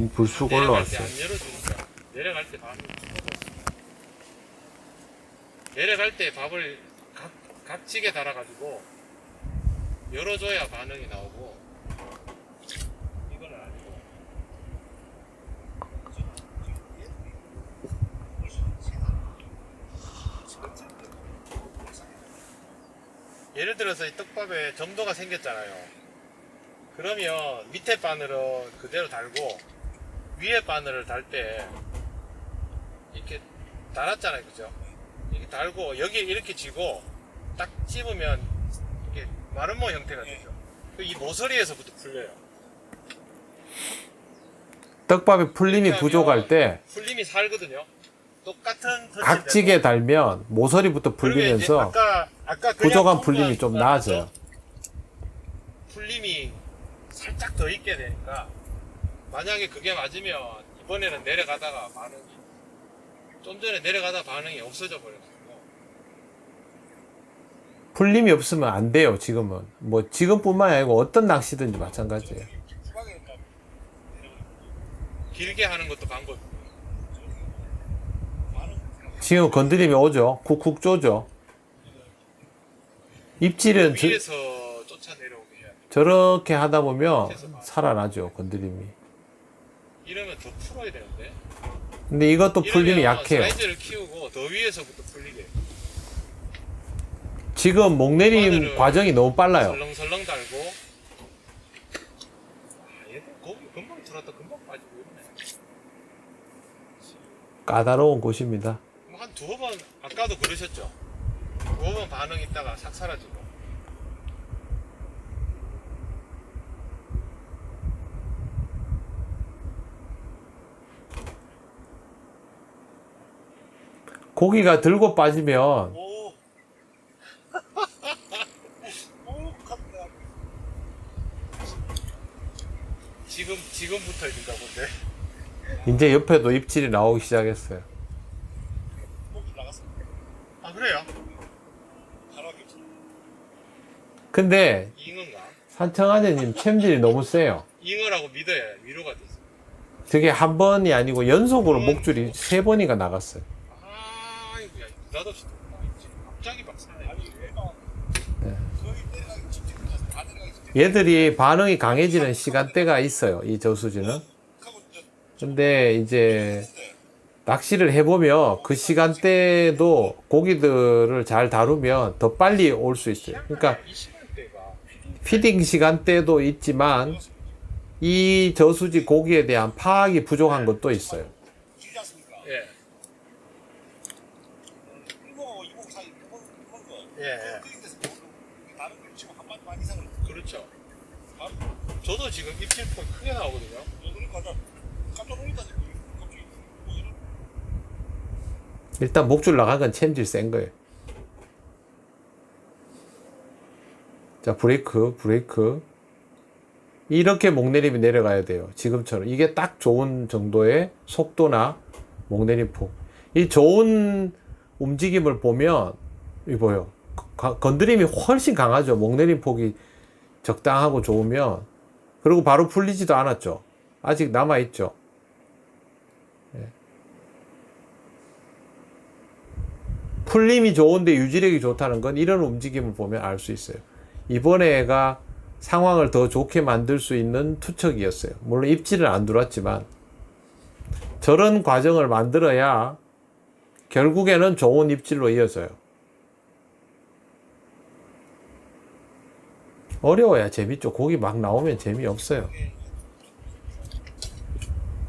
불쑥 내려갈 때 올라왔어요. 안 열어주니까 내려갈 때 밥을 내려갈 때 밥을 각지게 달아가지고 열어줘야 반응이 나오고 이거는 아니고 예를 들어서 이 떡밥에 점도가 생겼잖아요. 그러면 밑에 바늘을 그대로 달고 위에 바늘을 달 때 이렇게 달았잖아요, 그죠? 이렇게 달고 여기 이렇게 쥐고 딱 찝으면 이게 마름모 형태가 되죠. 이 모서리에서부터 풀려요. 떡밥에 풀림이 부족할 때 풀림이 살거든요. 똑같은 터치인데도. 각지게 달면 모서리부터 그러면 이제 풀리면서 아까 그냥 부족한 본 풀림이 좀 거는 나아져요. 풀림이 살짝 더 있게 되니까 만약에 그게 맞으면 이번에는 내려가다가 반응이 좀 전에 내려가다 반응이 없어져 버렸어요. 풀림이 없으면 안 돼요. 지금은 뭐 지금뿐만이 아니고 어떤 낚시든지 마찬가지예요. 길게 하는 것도 방법이고 지금 건드림이 오죠. 쿡쿡 쪼죠. 입질은 위에서 쫓아 내려오게 해야 돼. 저렇게 하다 보면 살아나죠. 건드림이. 이러면 더 풀어야 되는데. 근데 이것도 풀림이 이러면 약해요. 사이즈를 키우고 더 위에서부터 풀리게. 지금 목내림 바늘을 과정이 너무 빨라요. 설렁설렁 달고. 얘도 거기 금방 들었다 금방 빠지고 이러네. 까다로운 곳입니다. 한 두어 번 아까도 그러셨죠? 두어 번 반응 있다가 싹 사라지고. 고기가 들고 빠지면 오. 오, 갑니다. 지금부터 인가 본데. 이제 옆에도 입질이 나오기 시작했어요. 목줄 나갔어. 아 그래요? 바로 입질. 근데 잉어인가? 산청아재님 챔질이 너무 세요. 잉어라고 믿어야 위로가 됐어. 저게 한 번이 아니고 연속으로 목줄이 3번이가 나갔어요. 아이고야, 느닷없이 갑자기 막 사네. 아니 얘가 네. 거기 내려가기 직전부터 다 내려가기 직전. 얘들이 반응이 강해지는 시간대가 있어요. 이 저수지는. 근데 이제 낚시를 해보면 그 시간대도 고기들을 잘 다루면 더 빨리 올 수 있어요. 그러니까 이 시간대가 피딩 시간대도 있지만 이 저수지 고기에 대한 파악이 부족한 것도 있어요. 길지 않습니까? 예. 1번하고 2번 사이 1번 거. 예. 다른 거 지금 한 반 이상을. 그렇죠. 저도 지금 입질폭 크게 나오거든요. 그러니까 깜짝 놀랐다니까. 갑자기 뭐 이런. 일단 목줄 나간 건 챔질 센 거예요. 자, 브레이크. 이렇게 목내림이 내려가야 돼요. 지금처럼. 이게 딱 좋은 정도의 속도나 목내림 폭. 이 좋은 움직임을 보면, 이 보여. 건드림이 훨씬 강하죠. 목내림 폭이 적당하고 좋으면. 그리고 바로 풀리지도 않았죠. 아직 남아있죠. 예. 풀림이 좋은데 유지력이 좋다는 건 이런 움직임을 보면 알 수 있어요. 이번에가 상황을 더 좋게 만들 수 있는 투척이었어요. 물론 입질은 안 들어왔지만 저런 과정을 만들어야 결국에는 좋은 입질로 이어져요. 어려워야 재밌죠. 고기 막 나오면 재미없어요.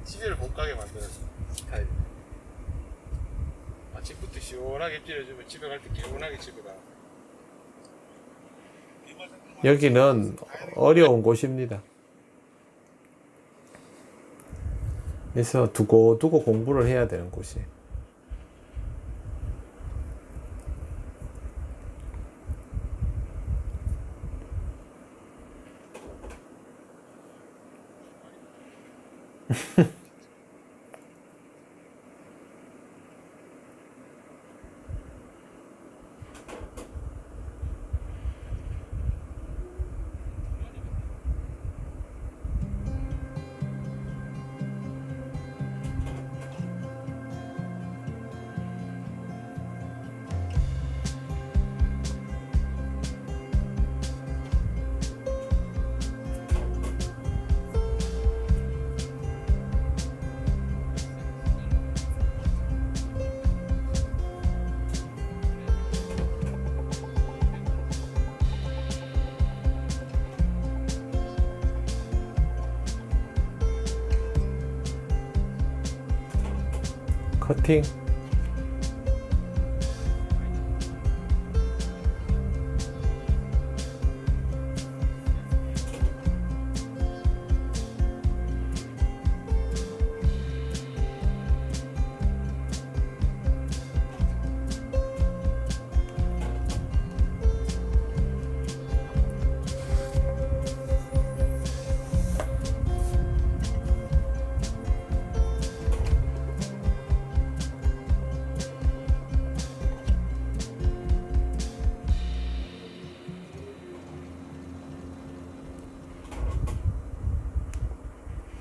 집에를 못 가게 만드는 스타일. 아침부터 시원하게 입질해주면 집에 갈 때 개운하게 집에 가. 여기는 어려운 곳입니다. 그래서 두고두고 공부를 해야 되는 곳이에요. 커팅.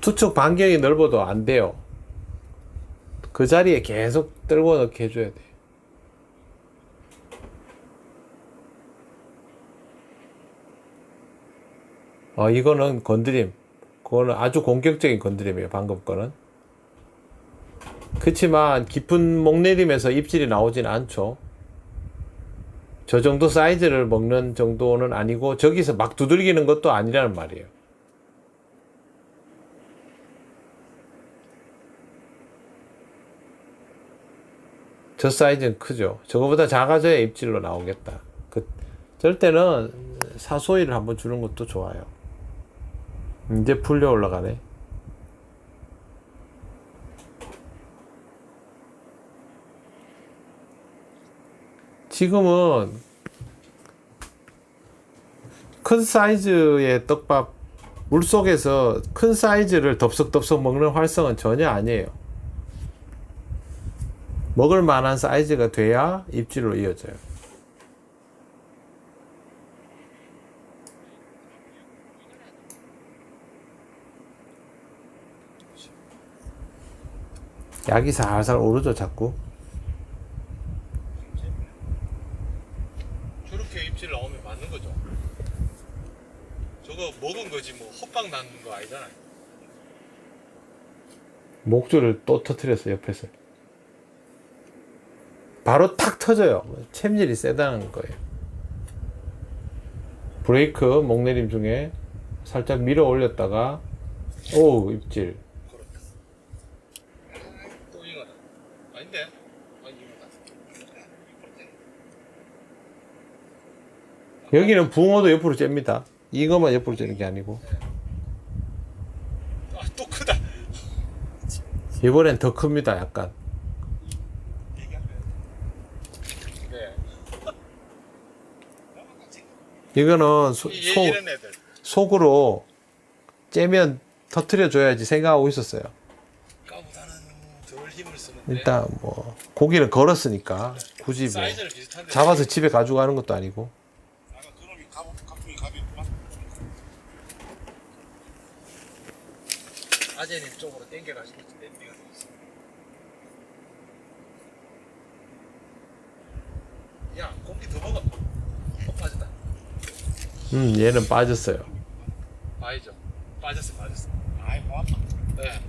투척 반경이 넓어도 안 돼요. 그 자리에 계속 떨궈 넣게 해줘야 돼. 이거는 건드림. 그거는 아주 공격적인 건드림이에요. 방금 거는. 그치만 깊은 목내림에서 입질이 나오진 않죠. 저 정도 사이즈를 먹는 정도는 아니고 저기서 막 두들기는 것도 아니라는 말이에요. 저 사이즈는 크죠. 저거보다 작아져야 입질로 나오겠다. 저럴 때는 사소리를 한번 주는 것도 좋아요. 이제 풀려 올라가네. 지금은 큰 사이즈의 떡밥, 물속에서 큰 사이즈를 덥석덥석 먹는 활성은 전혀 아니에요. 먹을 만한 사이즈가 돼야 입질로 이어져요. 약이 살살 오르죠, 자꾸. 저렇게 입질 나오면 맞는 거죠. 저거 먹은 거지 뭐 헛방 나는 거 아니잖아요. 목줄을 또 터뜨렸어, 옆에서. 바로 탁 터져요. 챔질이 세다는 거예요. 브레이크, 목내림 중에 살짝 밀어 올렸다가, 오, 입질. 또 잉어다. 아닌데? 잉어다. 여기는 붕어도 옆으로 잽니다. 이거만 옆으로 째는 게 아니고. 또 크다. 이번엔 더 큽니다, 약간. 네. 이거는 이런 애들. 속으로 째면 터트려 줘야지 생각하고 있었어요. 까보다는 덜 힘을 쓰는데. 일단 뭐 고기는 걸었으니까 굳이 뭐 사이즈는 비슷한데. 잡아서 집에 가져가는 것도 아니고. 아까 그놈이 가품이 가볍구만. 아재님 쪽으로 당겨가지고 냄비가 있어. 야, 고기 더 먹어. 빠졌다. 얘는 빠졌어요. 빠이죠. 빠졌어. 아이 고맙다. 네.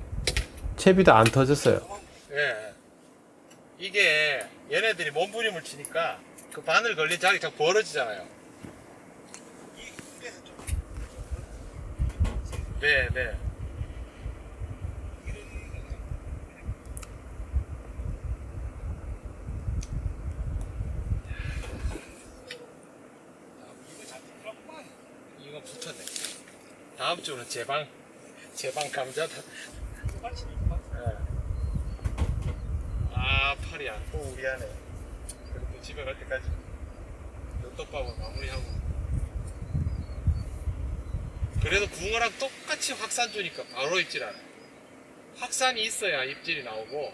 채비도 안 터졌어요. 예. 이게 얘네들이 몸부림을 치니까 그 바늘 걸린 자리 자꾸 벌어지잖아요. 네, 네. 이거 붙었네. 다음 주는 제방 감자다. 예. 아, 팔이야. 또 우리 하네. 그래도 집에 갈 때까지 떡밥을 마무리하고. 그래도 붕어랑 똑같이 확산 주니까 바로 입질 않아. 확산이 있어야 입질이 나오고.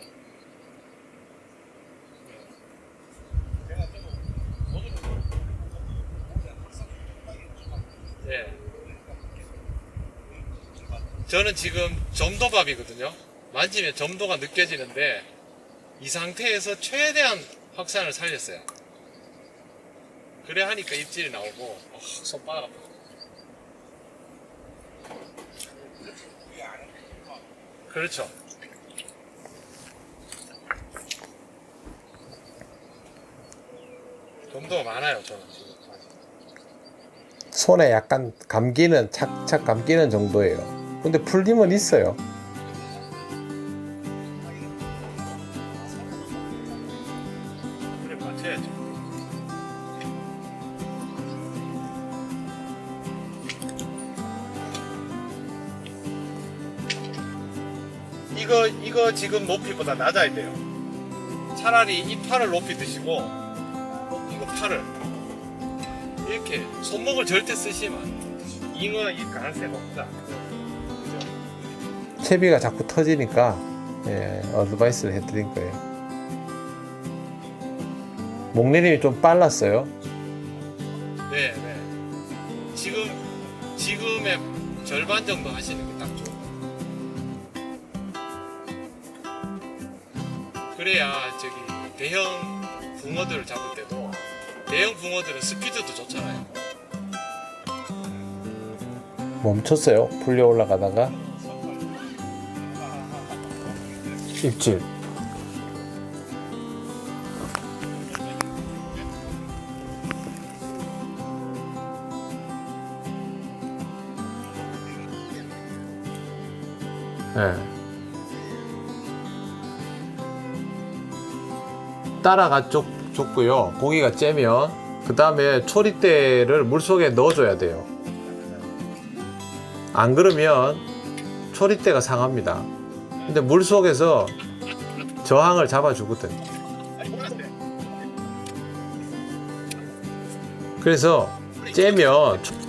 예. 저는 지금 점도밥이거든요. 만지면 점도가 느껴지는데 이 상태에서 최대한 확산을 살렸어요. 그래 하니까 입질이 나오고 손바닥 아파. 그렇죠. 점도가 많아요, 저는 지금. 손에 약간 감기는 착착 감기는 정도예요. 근데 풀림은 있어요. 이거 지금 높이보다 낮아야 돼요. 차라리 이 팔을 높이 드시고 이거 팔을 이렇게 손목을 절대 쓰시면 잉어 이 가능성이 높다. 그죠? 채비가 자꾸 터지니까 예, 어드바이스를 해드린 거예요. 목내림이 좀 빨랐어요. 네, 네. 지금의 절반 정도 하시는 게 딱 좋아요. 그래야 저기 대형 붕어들을 잡을 때도 대형 붕어들은 스피드도 좋잖아요. 멈췄어요. 풀려 올라가다가 입질. 네. 따라가 줬고요. 고기가 째면 그 다음에 초리대를 물속에 넣어줘야 돼요. 안 그러면 초리대가 상합니다. 근데 물속에서 저항을 잡아주거든. 그래서 째면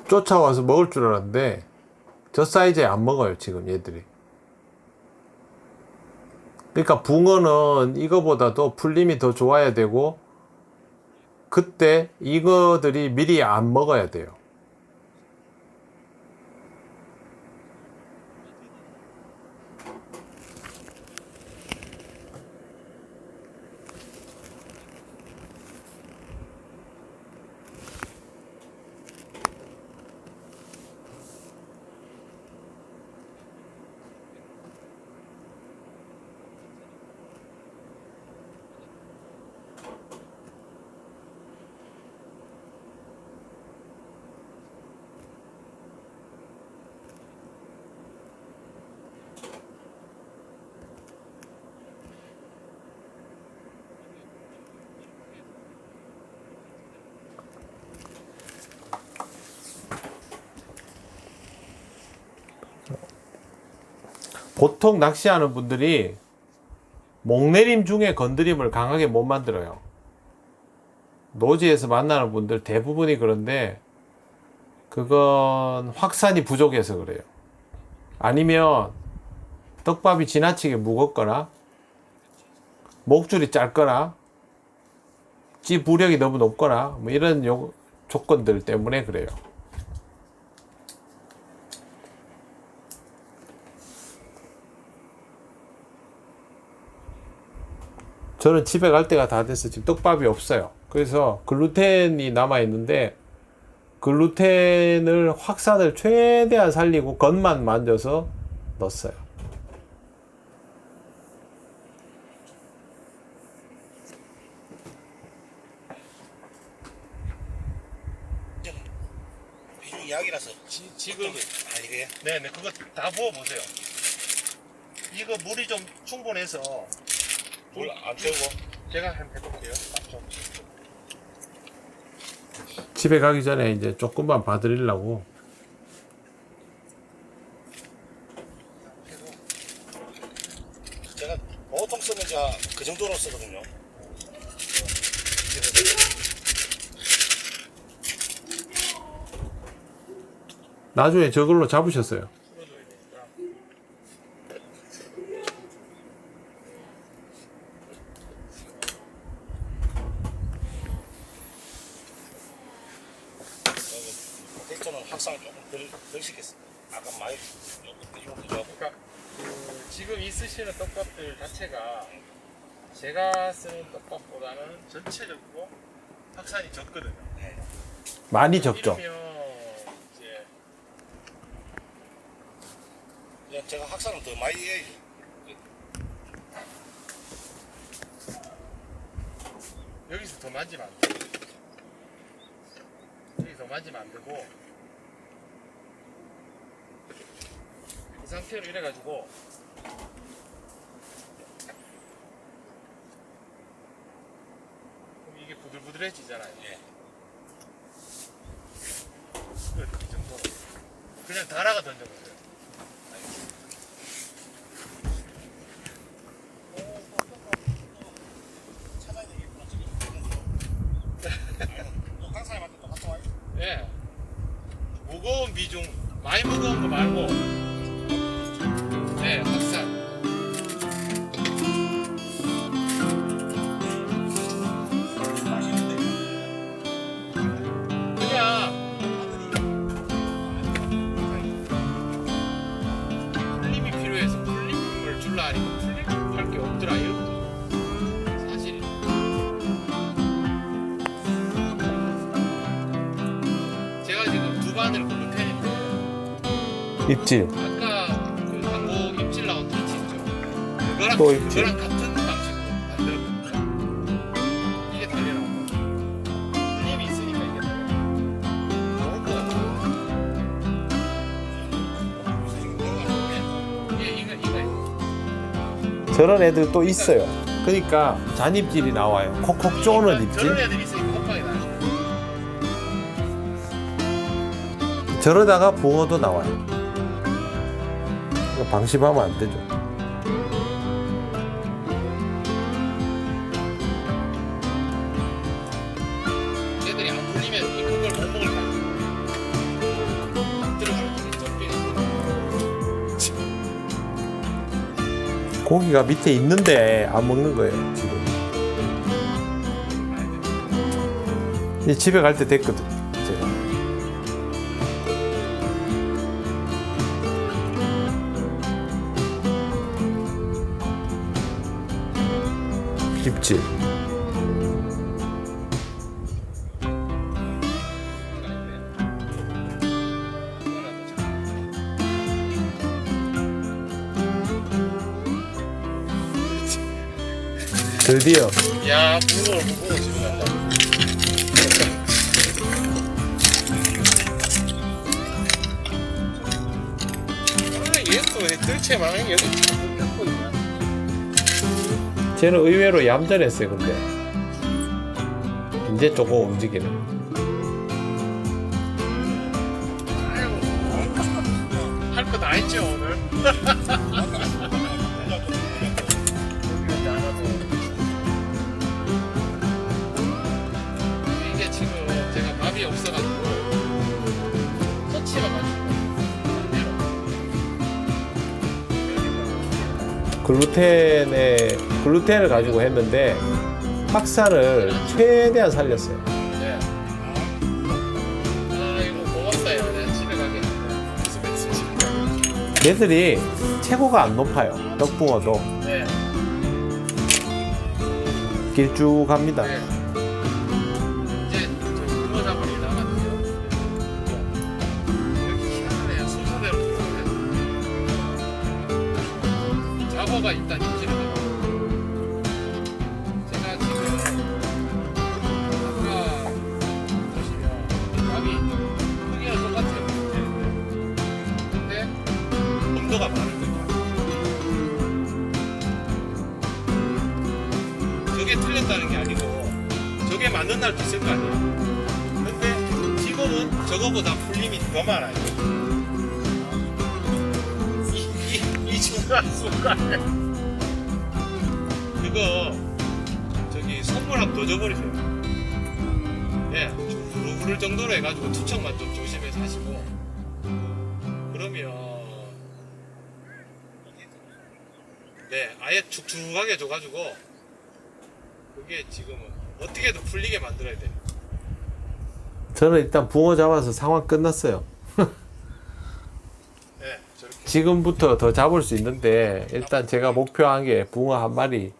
쫓아와서 먹을 줄 알았는데 저 사이즈에 안 먹어요 지금 얘들이. 그러니까 붕어는 이거보다도 풀림이 더 좋아야 되고 그때 이거들이 미리 안 먹어야 돼요. 보통 낚시하는 분들이 목내림 중에 건드림을 강하게 못 만들어요. 노지에서 만나는 분들 대부분이 그런데 그건 확산이 부족해서 그래요. 아니면 떡밥이 지나치게 무겁거나 목줄이 짧거나 찌 부력이 너무 높거나 뭐 이런 조건들 때문에 그래요. 저는 집에 갈 때가 다 돼서 지금 떡밥이 없어요. 그래서 글루텐이 남아 있는데 글루텐을 확산을 최대한 살리고 겉만 만져서 넣었어요. 비중 이야기라서 지금 아니게. 네네 그거 다 부어 보세요. 이거 물이 좀 충분해서 물 안 떼고. 제가 한번 해볼게요. 좀. 집에 가기 전에 이제 조금만 봐드리려고. 제가 보통 쓰면 그 정도로 쓰거든요. 나중에 저걸로 잡으셨어요. 확산을 조금 덜 시켰습니다. 아까 많이 조금 더 좋아하고. 그러니까 지금 이 쓰시는 떡밥들 자체가 제가 쓰는 떡밥보다는 전체적으로 확산이 적거든요. 네. 많이 적죠. 이러면 이제 그냥 제가 확산을 더 많이 해야죠. 여기서 더 만지면 안 돼. 여기서 더 만지면 안 되고 이 상태로 이래가지고 그럼 이게 부들부들해지잖아요. 예. 이 정도. 그냥 달아가 던져보세요. 찾아야 되겠구나. 지금 강사님한테 또 갔다 와요. 예. 무거운 비중, 많이 무거운 거 말고, 네, 확산. 맛있는데. 그냥 풀림이 필요해서 풀림을 줄라 하니까 풀림 할 게 없더라 이러거든요. 사실 제가 지금 두 바늘 글루텐인데 입질. 아까 그 당고 입질 나온 터치 있죠? 그거랑 또 입질. 그거랑 같은 방식으로 만들었거든요. 이게 달려 나온 거예요. 풀림이 있으니까 이게 달려. 좋을 것 같아요. 예, 이거. 저런 애들 또 있어요. 그러니까 잔입질이 나와요. 콕콕 쪼는 입질. 저런 애들이 있으니까 헛방이 나요. 저러다가 붕어도 나와요. 이거 방심하면 안 되죠. 애들이 안 풀리면 이 그걸 못 먹을 거야. 들어가면 되게 쩍비는. 고기가 밑에 있는데 안 먹는 거예요, 지금. 이제 집에 갈 때 됐거든, 제가. 입질. 드디어 야, 붕어를 보고 집에 간다. 원래 얘도 뜰채 망한 여기 참 잡고 있냐? 쟤는 의외로 얌전했어요, 근데. 이제 조금 움직이네. 아이고, 할 거 다 했죠 오늘. 이게 지금 제가 밥이 없어가지고 터치가 가지고 글루텐을 가지고 했는데 확산을 최대한 살렸어요. 네. 아 이거 고맙다요. 내가 집에 가게. 얘들이 최고가 안 높아요. 떡붕어도 네. 길쭉합니다. 네. 이제 저 붕어 잡으러 나갔는데요. 여기 희한하네요. 순서대로 들어오네. 잡어가 일단 입질을 해요. 제가 지금 아까 보시면 밥이 크기는 똑같아요. 근데 온도가 많은 거죠. 저게 틀렸다는 게 아니고 저게 맞는 날도 있을 거 아니에요. 근데 지금은 저거보다 풀림이 더 많아요. 이 순간순간에 그거 저기 선물 한번 더 줘버리세요. 예, 좀 부를 정도로 해가지고 투척만 좀 조심해서 하시고 그러면 네 아예 축축하게 줘가지고 그게 지금은 어떻게든 풀리게 만들어야 돼요. 저는 일단 붕어 잡아서 상황 끝났어요. 지금부터 더 잡을 수 있는데 일단 제가 목표한 게 붕어 한 마리여서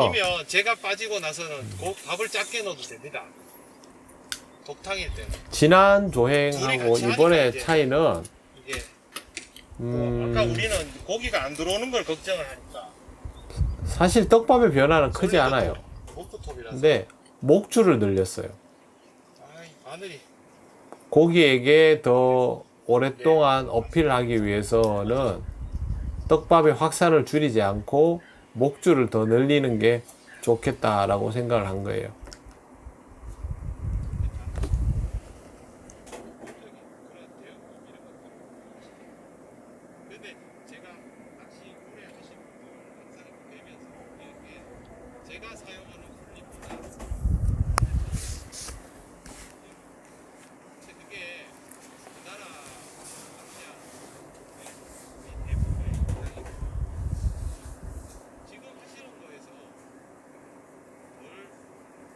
아니면 제가 빠지고 나서는 밥을 작게 넣어도 됩니다. 독탕일 때는. 지난 둘이 조행하고 같이 이번에 하니까 이제 차이는 이게 아까 우리는 고기가 안 들어오는 걸 걱정을 하니까 사실 떡밥의 변화는 크지 않아요. 목도톱이라서. 근데 목줄을 늘렸어요. 아이, 바늘이 고기에게 더 오랫동안 어필하기 위해서는 떡밥의 확산을 줄이지 않고 목줄을 더 늘리는 게 좋겠다라고 생각을 한 거예요. 근데 제가 낚시 오래 하신 분들 영상을 보면서 이렇게 제가 사용하는 풀립보다 그게 우리나라 낚시야 대부분의 영상이 지금 하시는 거에서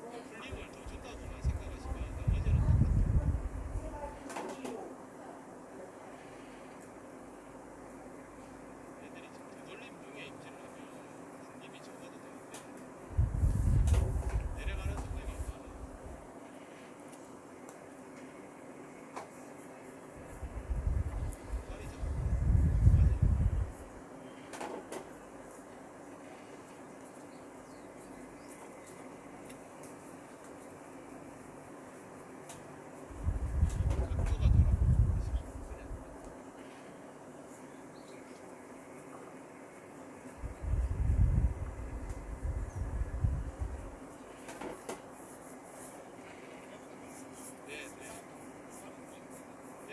뭘 풀림을 더 준다고만 생각하시면 나머지는 애들이 지금 되돌림 중에 임질을 하면 풀림이 적어도 되는데 내려가는 속도가 많아. 팔이 좀 맞아요. 각도가 돌아. 네, 네. 네.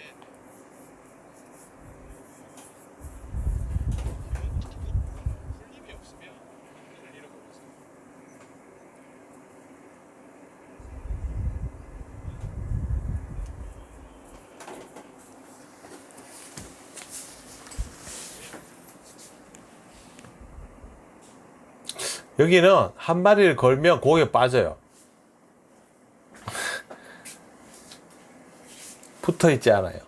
풀림이 없으면 이걸 잃어버리세요. 여기는 한 마리를 걸면 고기에 빠져요. 붙어 있지 않아요.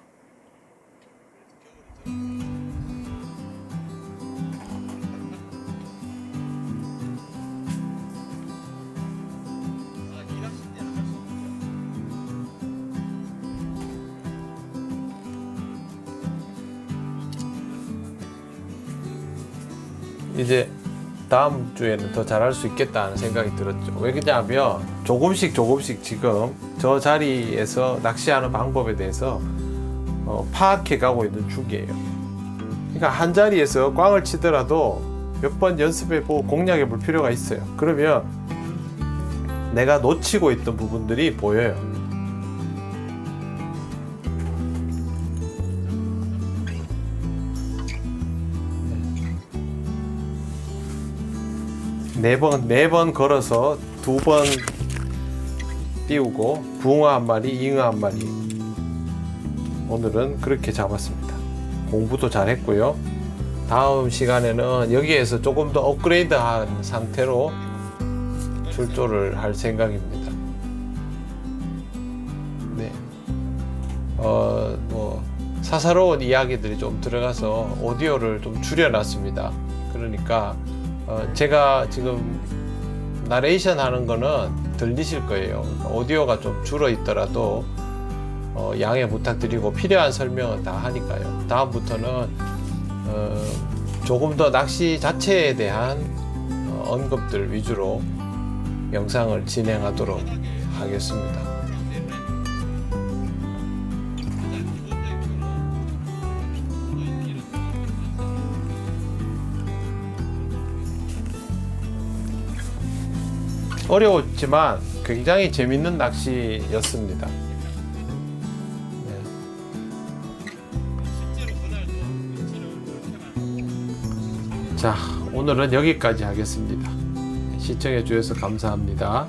아, 이 낚시 때는 할 수 없죠. 이제 다음 주에는 더 잘할 수 있겠다는 생각이 들었죠. 왜 그러냐면 조금씩 지금 저 자리에서 낚시하는 방법에 대해서 파악해 가고 있는 중이에요. 그러니까 한 자리에서 꽝을 치더라도 몇 번 연습해 보고 공략해 볼 필요가 있어요. 그러면 내가 놓치고 있던 부분들이 보여요. 네 번 걸어서 2번 띄우고 붕어 한 마리, 잉어 한 마리. 오늘은 그렇게 잡았습니다. 공부도 잘했고요. 다음 시간에는 여기에서 조금 더 업그레이드한 상태로 출조를 할 생각입니다. 네. 뭐 사사로운 이야기들이 좀 들어가서 오디오를 좀 줄여놨습니다. 그러니까 제가 지금 나레이션 하는 거는 들리실 거예요. 그러니까 오디오가 좀 줄어 있더라도 양해 부탁드리고 필요한 설명은 다 하니까요. 다음부터는 조금 더 낚시 자체에 대한 언급들 위주로 영상을 진행하도록 하겠습니다. 어려웠지만 굉장히 재밌는 낚시였습니다. 자, 오늘은 여기까지 하겠습니다. 시청해 주셔서 감사합니다.